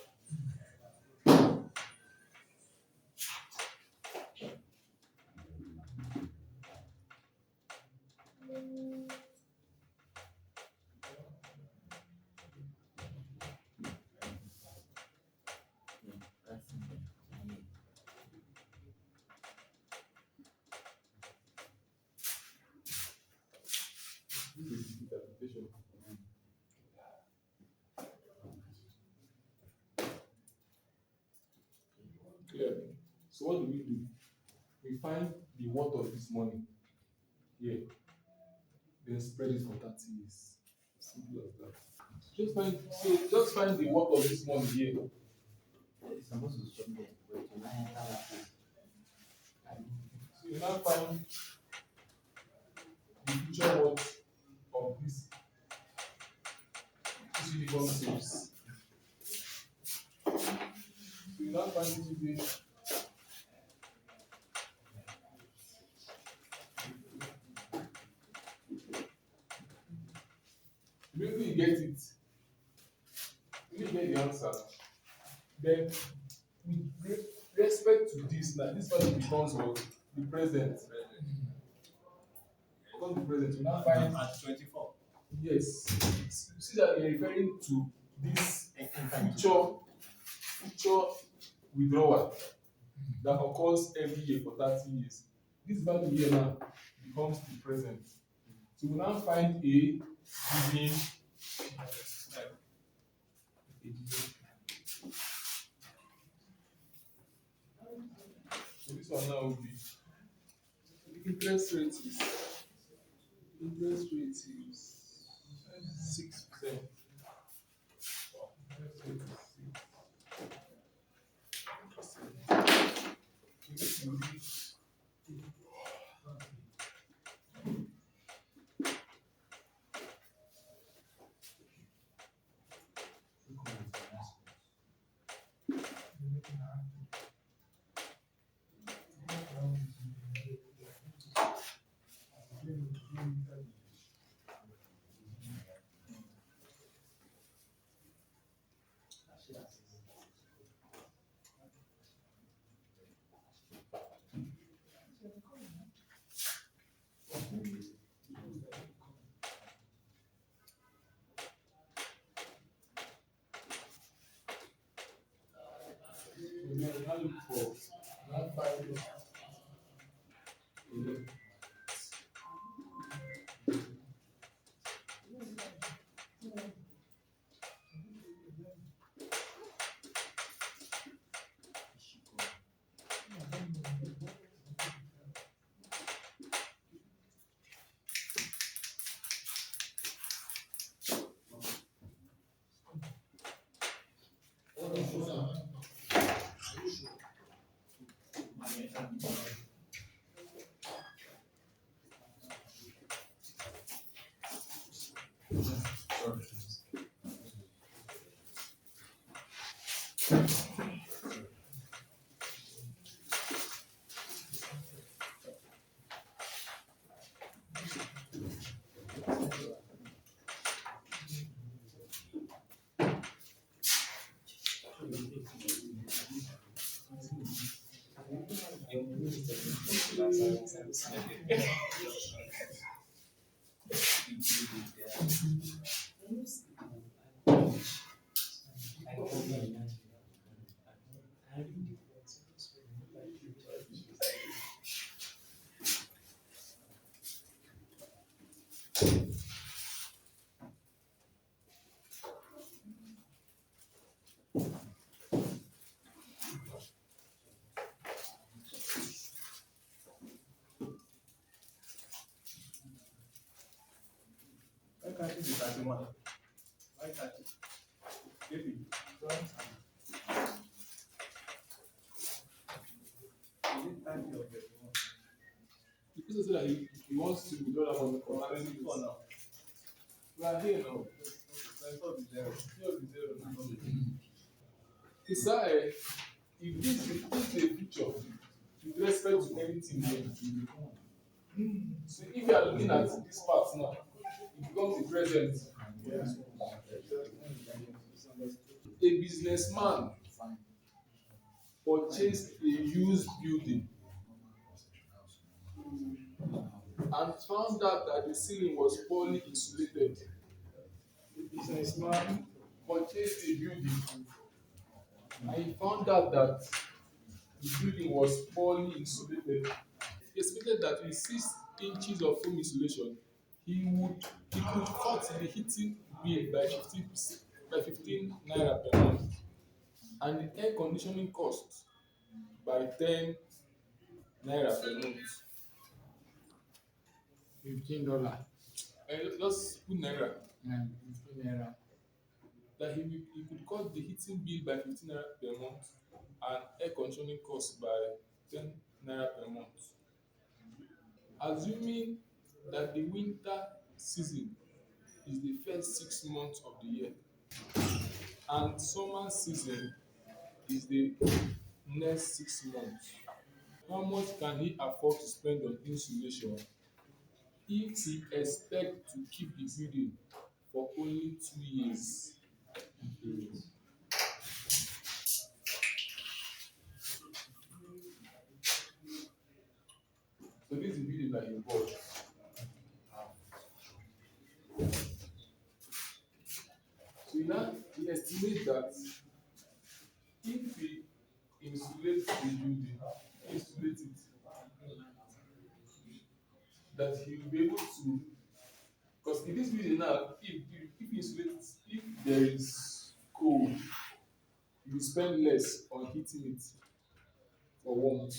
This is the interpretation. Clear. So what do? We find the worth of this money here, then spread it for 30 years. Simple as that. Just find the worth of this money here. It's supposed to stop there, but you might enter that place. So you now find the future worth of this uniform saves. So you now find it to be maybe you get it. You get the answer. Then with respect to this now, this value becomes what? The present. Because the present, you now find At 24. yes. You see that you're referring to this future withdrawal that occurs every year for 30 years. This value here now becomes the present. So we now find a given. So this one now will be the interest rate is 6%. Why can't it be 31? Why can't it? Maybe. Don't. Is it 30 or 31? The person said that he wants to withdraw that money from another 24 now. We are here now. 24 is zero. Here is zero now. It's sir, if this is a future with respect to anything here. So if you are looking at this part now, it becomes the present. A businessman purchased a used building and found out that the ceiling was poorly insulated. The businessman purchased a building and he found out that the building was poorly insulated. He expected that with 6 inches of foam insulation, he could cut the heating bill by 15 naira per month and the air conditioning cost by 10 naira per month. $15 Just put naira. and 15 naira. That he could cut the heating bill by 15 naira per month and air conditioning cost by 10 naira per month. Assuming that the winter season is the first 6 months of the year and summer season is the next 6 months, how much can he afford to spend on insulation if he expect to keep the building for only 2 years? So this is the building that you bought. So now he estimates that if he insulates the building, insulate it, that he will be able to, because in this building now, if you insulate it, if there is cold, you will spend less on heating it for warmth.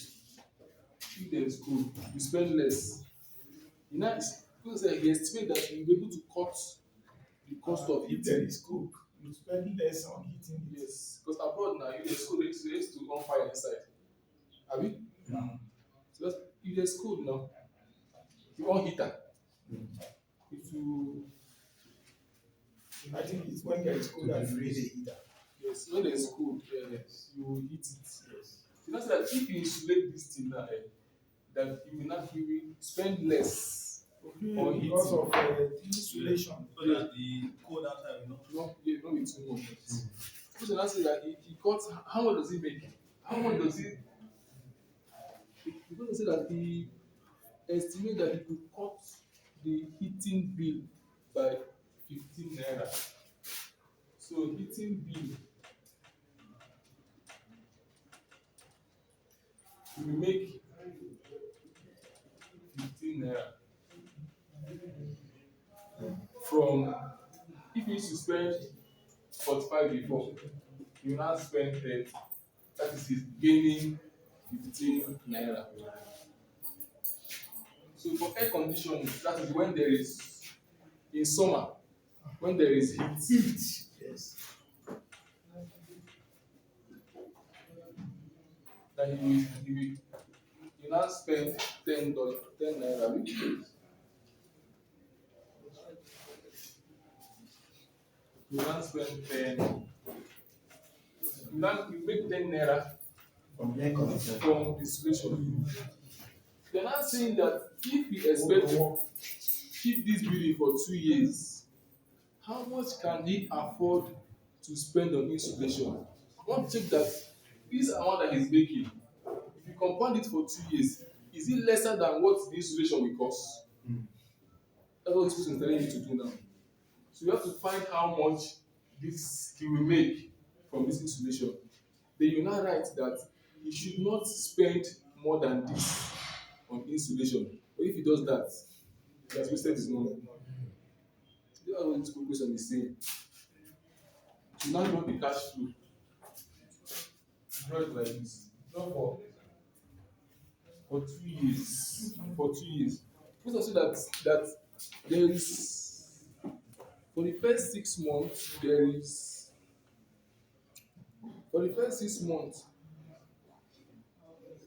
If there is cold, you spend less. You know, because he estimate that you will be able to cut the cost of If there heating. is cook, you spend less on heating it. Yes, because abroad now, if there's cold, they used to on fire inside. Have you? So that's, if there's cold now, you on heater. It will, I think it's when there is cook that you raise a heater. yes, when there's cold, you will heat it. Yes. So that's that if you insulate this thing now, that you will spend less on heating. Because of insulation. So that the cold outside will not. Not be too much. So now say that he cut, how much does he make? How much does he? Because say that he estimate that he could cut the heating bill by 15 naira. So heating bill will make 15 naira from, if you used to spend 45 before, you now spend 30. That is gaining 15 naira. So for air conditioning, that is when there is, in summer, when there is heat. Yes. That you now spend $10, 10 naira. you now spend 10, you make 10 naira From the end of the session. from installation. They're not saying that if you expect to keep this building for 2 years, how much can he afford to spend on insulation? One check that this amount that he's making, if you compound it for 2 years, is it lesser than what the insulation will cost? That's what this person is telling you to do now. So you have to find how much this he will make from this insulation. Then you now write that he should not spend more than this on insulation. But if he does that, he has wasted his money. That's what this question is saying. So now draw the cash flow. Draw it like this. Draw for 2 years. For 2 years. First of all, that there is, for the first 6 months,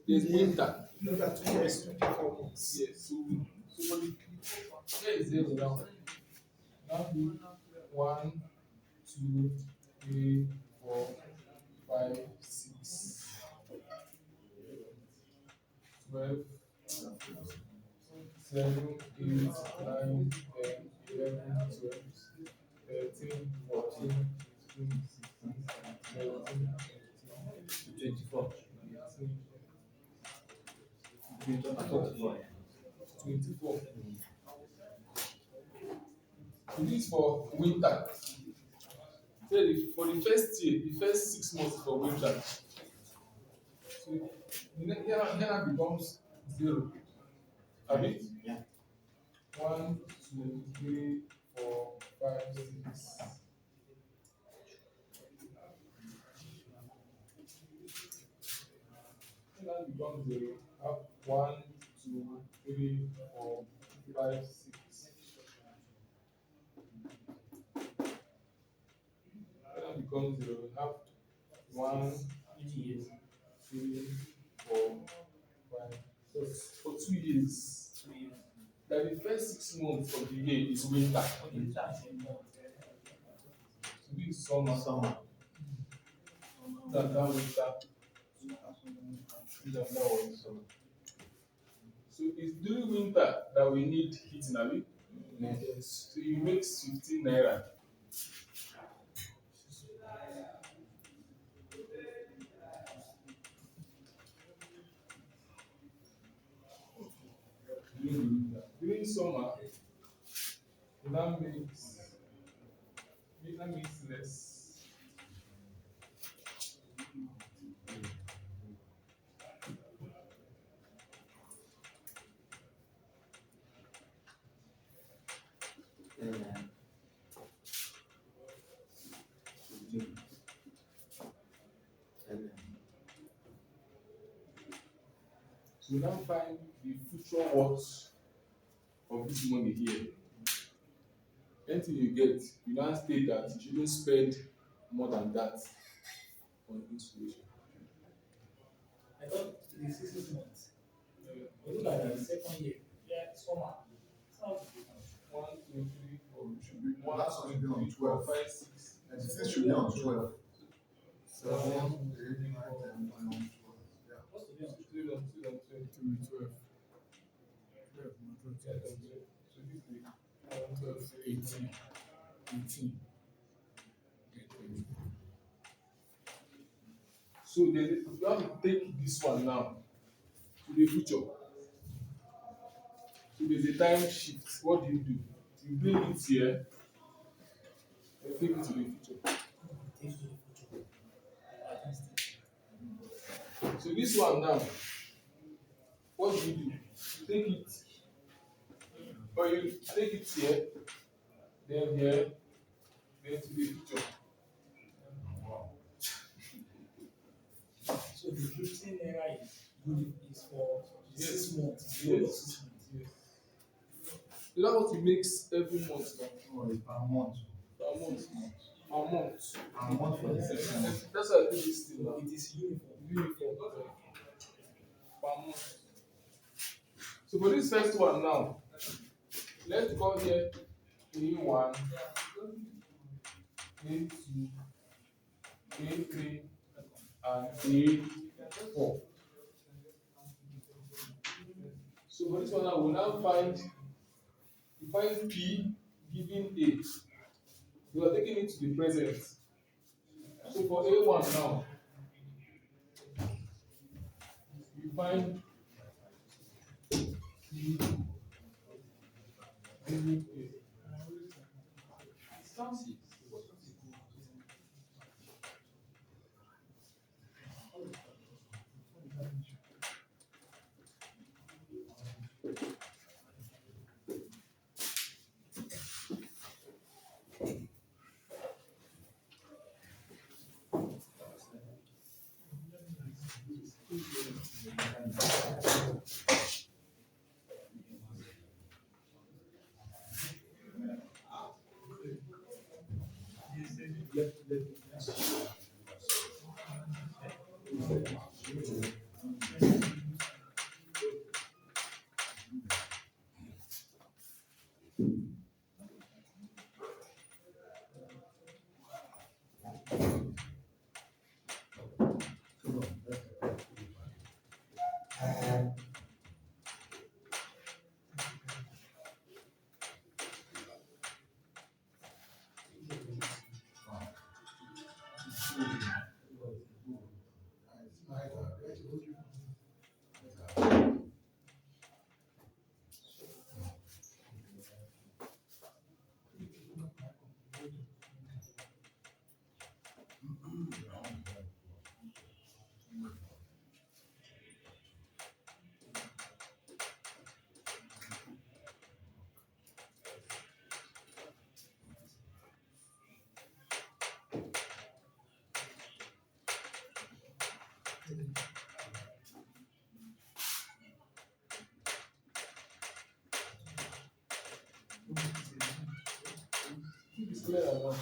there's winter. Look at 2 years, 24 months. Yes, so for the, here is 0 now. Now do 1, 2, 3, 4, 5, 6, 12, 7, 8, 9, 10, 11, 12, 13, 14, 15, 16, 17, 18, 24. 24. So this is for winter. So for the first year, the first 6 months for winter. So here becomes 0. Have it? Yeah. 1, 2, 3, 4, 5, 6. Here becomes 0. Have 1, 2, 3, 4, 5, 6. Here becomes 0. Have 1, 2, 3, 4, 5. So for 2 years. That the first 6 months of the year is winter. So this is summer. That winter. That was summer. So it's during winter that we need heating, abi? Yes. So you make 15 naira. During summer, that makes less. So now find the future worth of this money here. Anything you get, you now state that you shouldn't spend more than that on insulation. I thought it is 6 months. But look at the second year. Yeah, summer. Sounds different. 1, 2, 3, 4. Should be, 1, that's what 2, should be on 3, 4, 12. 5, 6. And this should be on 12. 7, 8, 9, 10, 11, 12. Yeah. What's the difference? 2 and 2 and 20. 12. Yeah, that's it. So this is 11, 12, 18. 18. So you have to take this one now to the future. So there's a time shift. What do? You bring it here and take it to the future. So this one now, what do? You take it, or you take it here, then here, then to the future. So the 15 naira is for 6 months. Yes. Yes. So that's what it makes every month now. No, it's per month. Per month. Per month. Per month for the 6 months. That's why I do this thing now. It is uniform. Uniform. Per month. So for this first one now, let's call here A1, A2, A3, and A4. So for this one now, we now find P given A. We are taking it to the present. So for A1 now, we find P given A. It's clear now.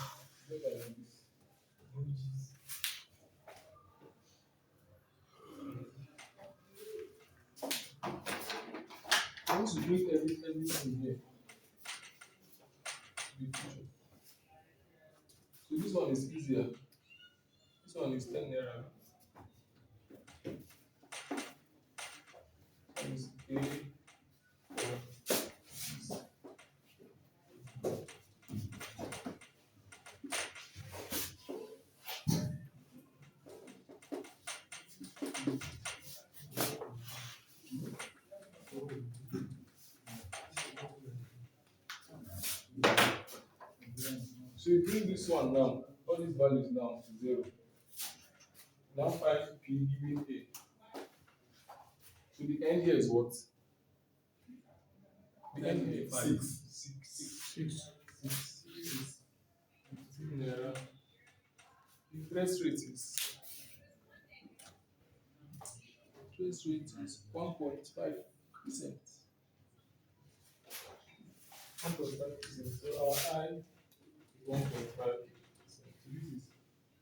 Better than this. Once you bring everything here, to the future. So this one is easier. This one is 10 naira. Times A. So you bring this one now, all these values now to 0. Now find P given A. So the end here is what? The end here is 6. 15 naira. Interest rate is 1.5%. 1.5%. So our I is 1.5%. So this is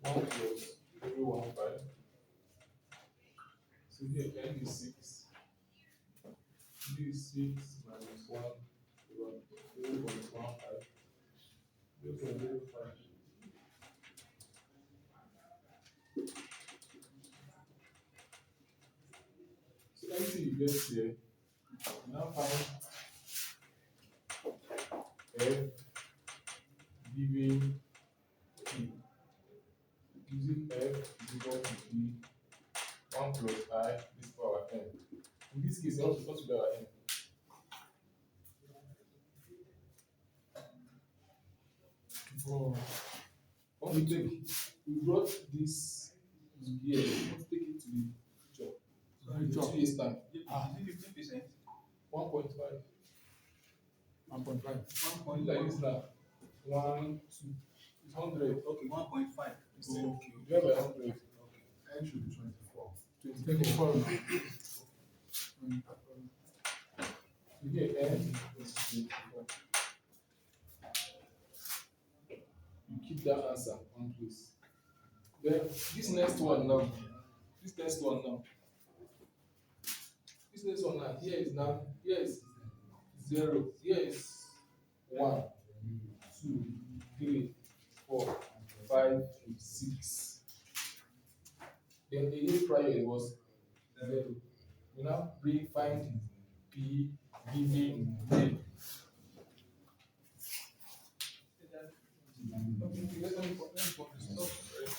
1 plus 0.15. So here n is 6. This is 6 minus 1 0.15. 0.05. So anything you get here, you now find F given P. Using F is equal to P 1 plus I is power n. In this case, also supposed to be our n. What we take, we brought this to here, let's take it to the future. In 2 years time. 50%. 1.5. 1.5. Like this now. 1, 2. It's 100. Okay, 1.5. Okay. You have 100. N should be 24. 24. So here n is 24. You keep that answer on place. Then this next one now. This next one now. Here is 0. Here is 1, 2, 3, 4, 556. Then the year prior it was 0. We now find P giving A. Okay, let me put this stuff, right?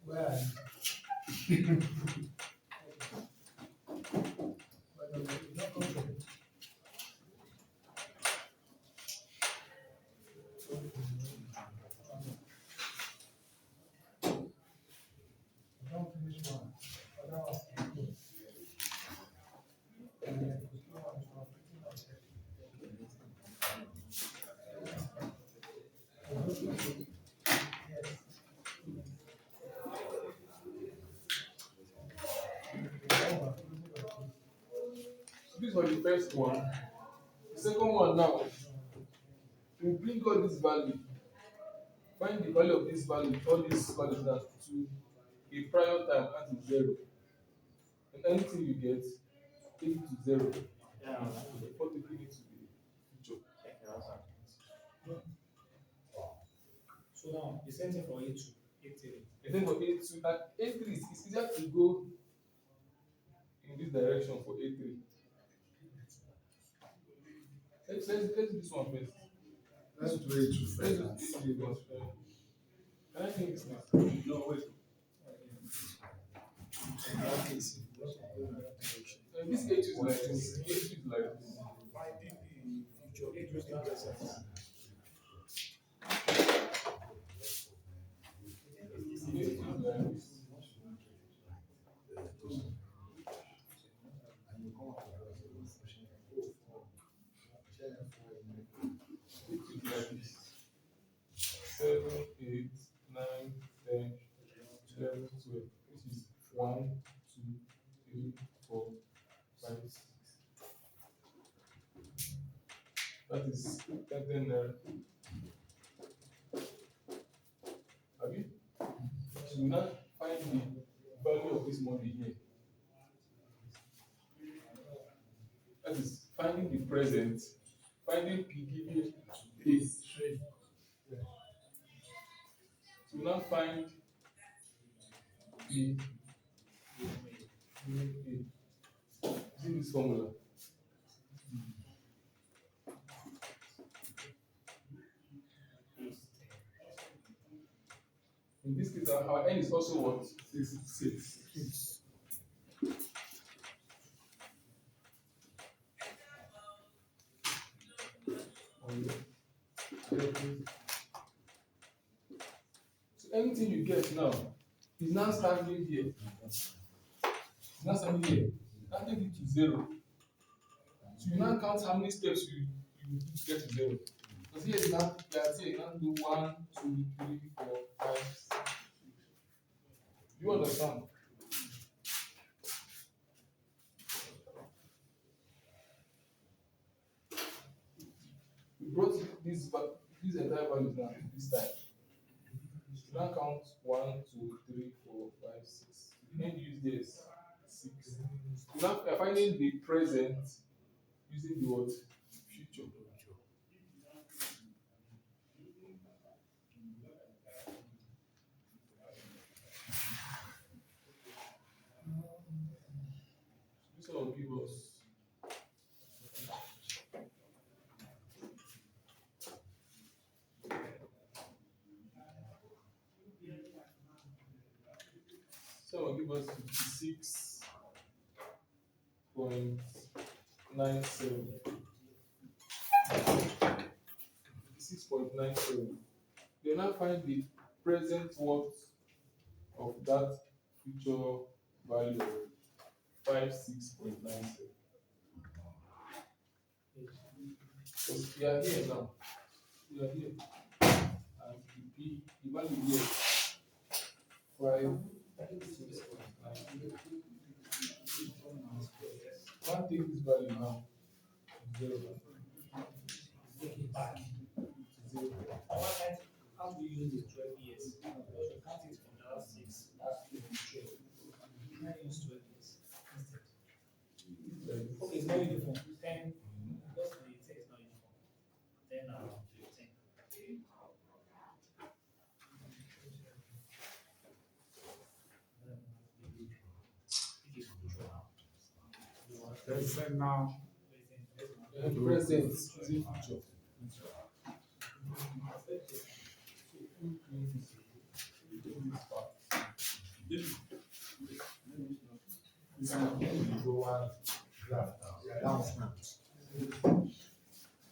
Where? Don't finish one. Other one. So this was the first one. The second one now, we bring all this value, find the value of this value, all these values now to a prior time and to 0. And anything you get, take it to 0. Yeah. Before taking it to the future. So now, the same thing for A2, A3. And then for A2, and A3 is it's easier to go in this direction for A3. Let's do this one first. Let's do it to Let's do first. A3 first. Can I think this next? No, wait. This A2 is like this. A2 is like this. Finding the future, A2 is the present. A2 is like this. A2 is like this. 7, 8, 9, 10, 11, 12. This is 1, 2, 3, 4, 5, 6. That is 10 naira. Have you? So we now find the value of this money here. That is finding the present, finding P giving A. So we now find P giving A. Using this formula. In this case, our n is also what? 6. So anything you get now is now standing here. It's now standing here. Now take it to 0. So you now count how many steps you need to get to 0. Because here you now do 1, 2, 3, 4, 5, 6. Do you understand? We brought these entire values now this time. You now count 1, 2, 3, 4, 5, 6. The end use this 6. You now are finding the present using the word future. This one will give us so will give us 56.97. 56.97. They now find the present worth of that future value of 56.97. Because we are here now. We are here. And the value here, 5, 6.9. One take this value now, 0. Take it back. 0. How do you use the 12 years? Because you count it from the last 6, that's 12. You can't use 12 years instead. Okay, it's not uniform. 10, because the 10 is not uniform. 10 10. Present now. Present is in future. Go one graph now. That was not.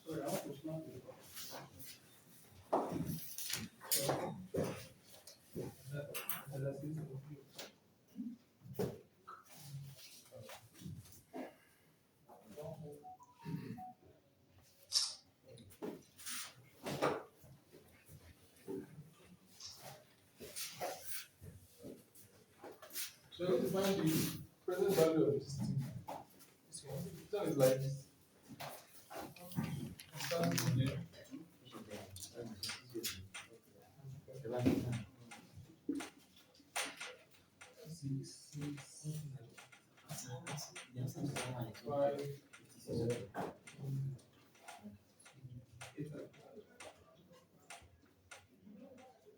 Sorry, I want to snap it. So you find the present value of this thing. This one is like this. It starts from here. Six, 5, 4, 8.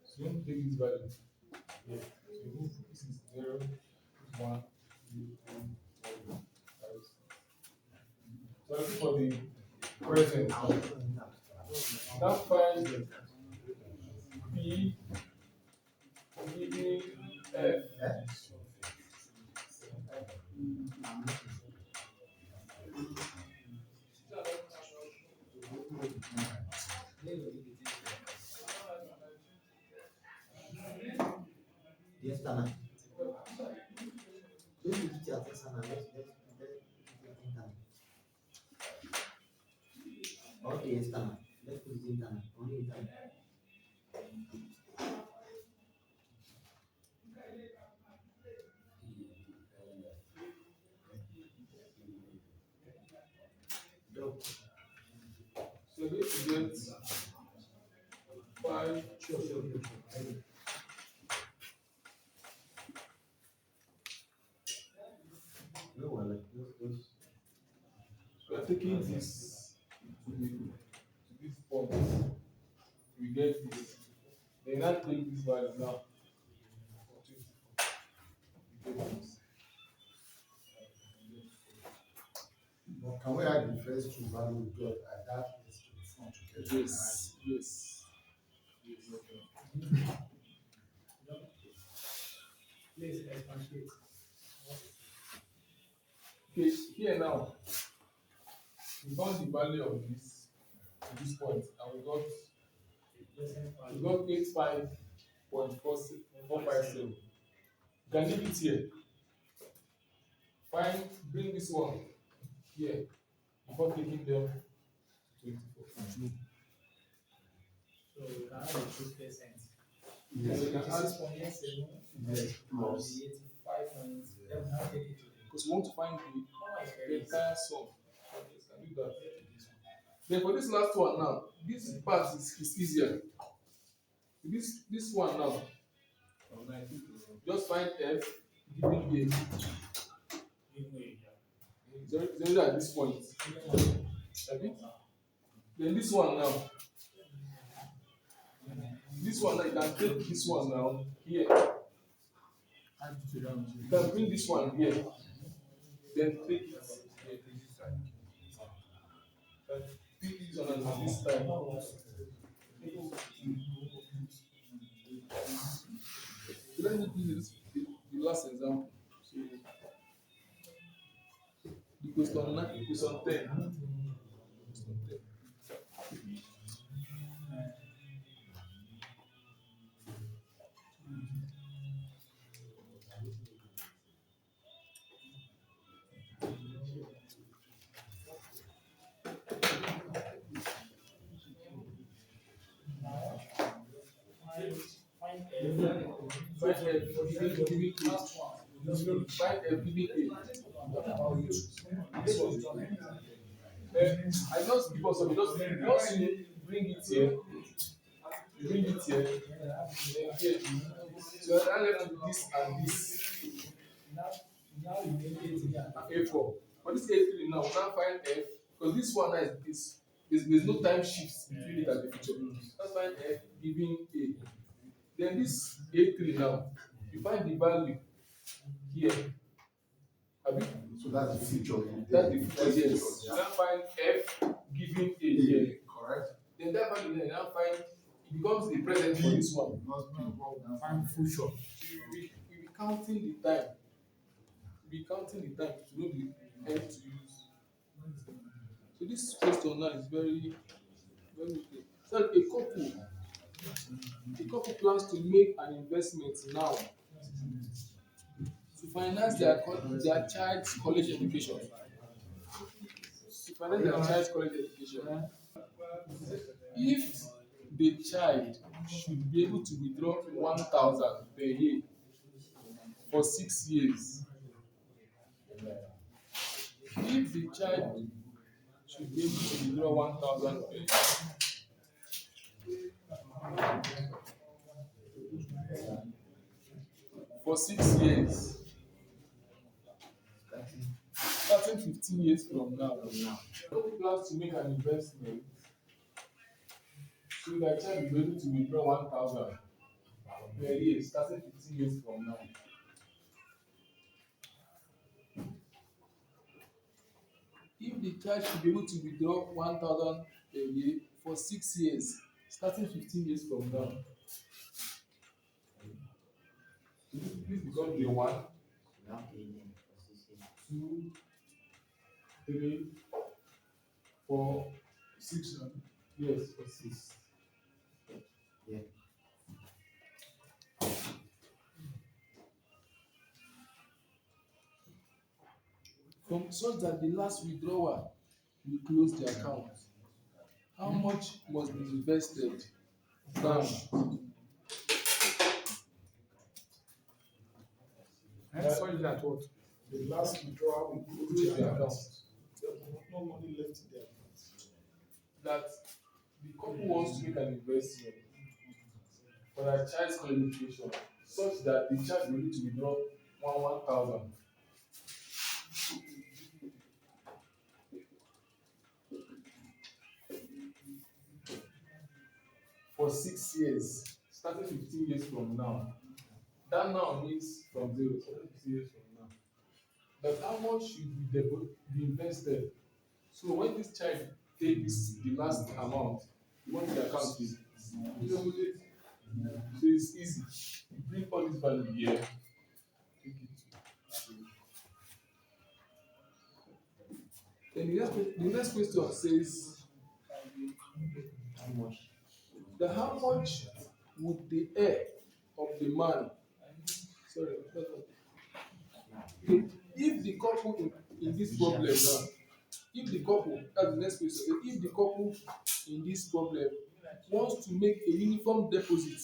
So you want to take this value. Yeah. So you move this is 0, 1, 2, 3, 4, 5, 6. So looking for the present. Now find P, E, F. Yes, Tana. Don't you get your attention now? Let's Tana. Okay, yes, Tana. Let's put it in Tana. Only in Tana. Go. So you're going to get 5. Sure. No, well, like those. We are taking this to this point. We get this. Then now take this value now. We get this. But can we add the first two values we got at that place to the front together? Yes. Please expatiate. Okay, here now, we found the value of this at this point, and we got 85.457. You can leave it here. Bring this one here before taking them to 24. So you can have a 2%. Yes, you can add 86.87. Yes, plus. 85. Then now take it to the. because we want to find the entire sum. Yes, can do that. Then for this last one now, this part is easier. This one now, just find F, giving A. Zero at this point. Okay? Then this one now. This one now, you can take this one now here. You can bring this one here. Then take it here. Pick this one and this time. So let me do this, the last example. So the question 9, question 10. Find F giving A. Find F giving A. I just because of just once you bring it here, you bring it here, then here. So I left with this and this A4. For this A3 now, we now find F because this one now is there's no time shifts between it and the future. Let's find F giving A. Then this A3 now, you find the value here. Abi? So that's the future. That's the future, yes. You now find F giving A here. Correct. Then that value then now find it becomes the present for this one. Find future. So we be counting the time. We be counting the time to know the end to use. So this question now is very good. So a couple plans to make an investment now to finance their child's college education. To finance their child's college education. If the child should be able to withdraw 1,000 per year for 6 years. If the child should be able to withdraw 1,000 per year for 6 years, starting 15 years from now, plans to make an investment so that child will be able to withdraw 1,000 per year starting 15 years from now. If the child should be able to withdraw 1,000 per year for 6 years starting 15 years from now, this becomes the 1, 2, 3, 4, 6. Yes, for 6. Yeah. From such that the last withdrawer will close the account. How much must be invested now? Such that what? The last withdrawal will close the account. No money left in the account. That the couple wants to make an investment for their child's college education such that the child will need to withdraw 1,000. For 6 years, starting 15 years from now. That now means from 0 to 15 years from now. But how much should be invested? So when this child takes the last amount, what the account is, you know, so it's easy. You bring all this value here, take it. Then the next question says, how much would the heir of the man, if the couple in this problem now, if the couple, that's the next question, if the couple in this problem wants to make a uniform deposit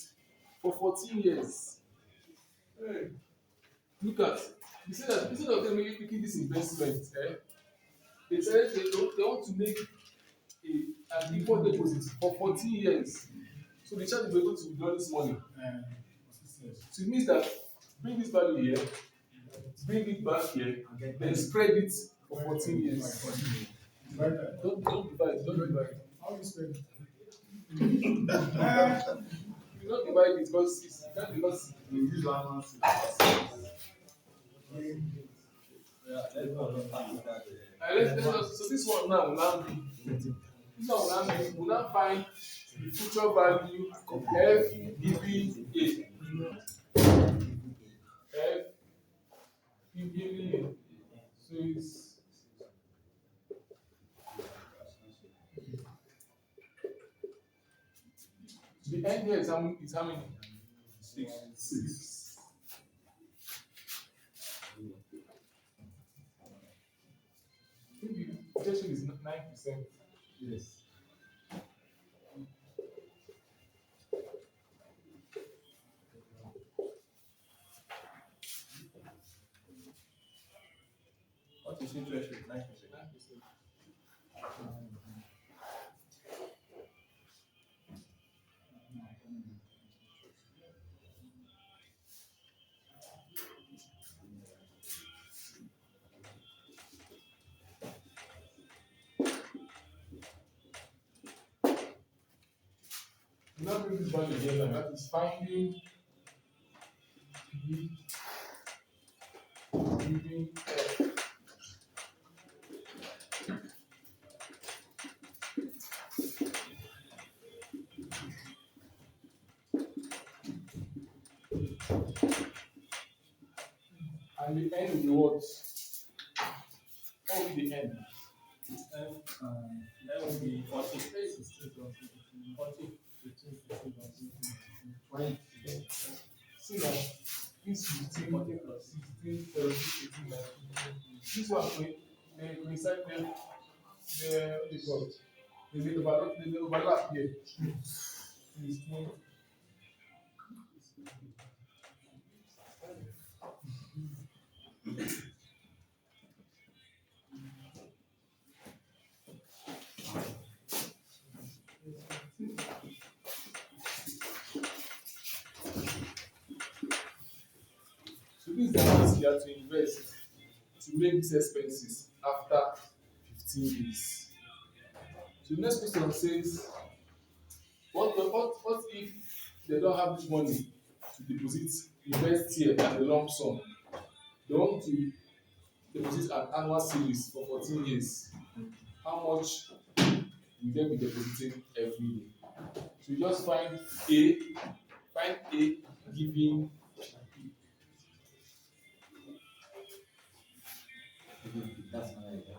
for 14 years, look at, you see that instead of them making this investment, they said they want to make an equal deposit for 14 years. So the child will be able to withdraw this money. So it means that bring this value here, bring it back here, then spread it for 14 years. Don't divide. How you spend it? You don't divide it because it's not because We use one. so this one now will now find the future value of F giving A. F giving A. So it's the end here is how many? 6. I think the projection is 9%. Yes. What is interest rate? 9%. You now bring this value together, that is finding P giving F. And the end will be what? What will be the end? That would be 40. 40. 20. See now, this 15, 14 plus 16, 17, 18, 19. This one, they recite the result. They overlap here. 16. So this is the amount you have to invest to make these expenses after 15 years. So the next question says, what if they don't have this money to deposit, invest here as a lump sum? They want to deposit an annual series for 14 years. How much will they be depositing every day? So you just find A giving That's my idea.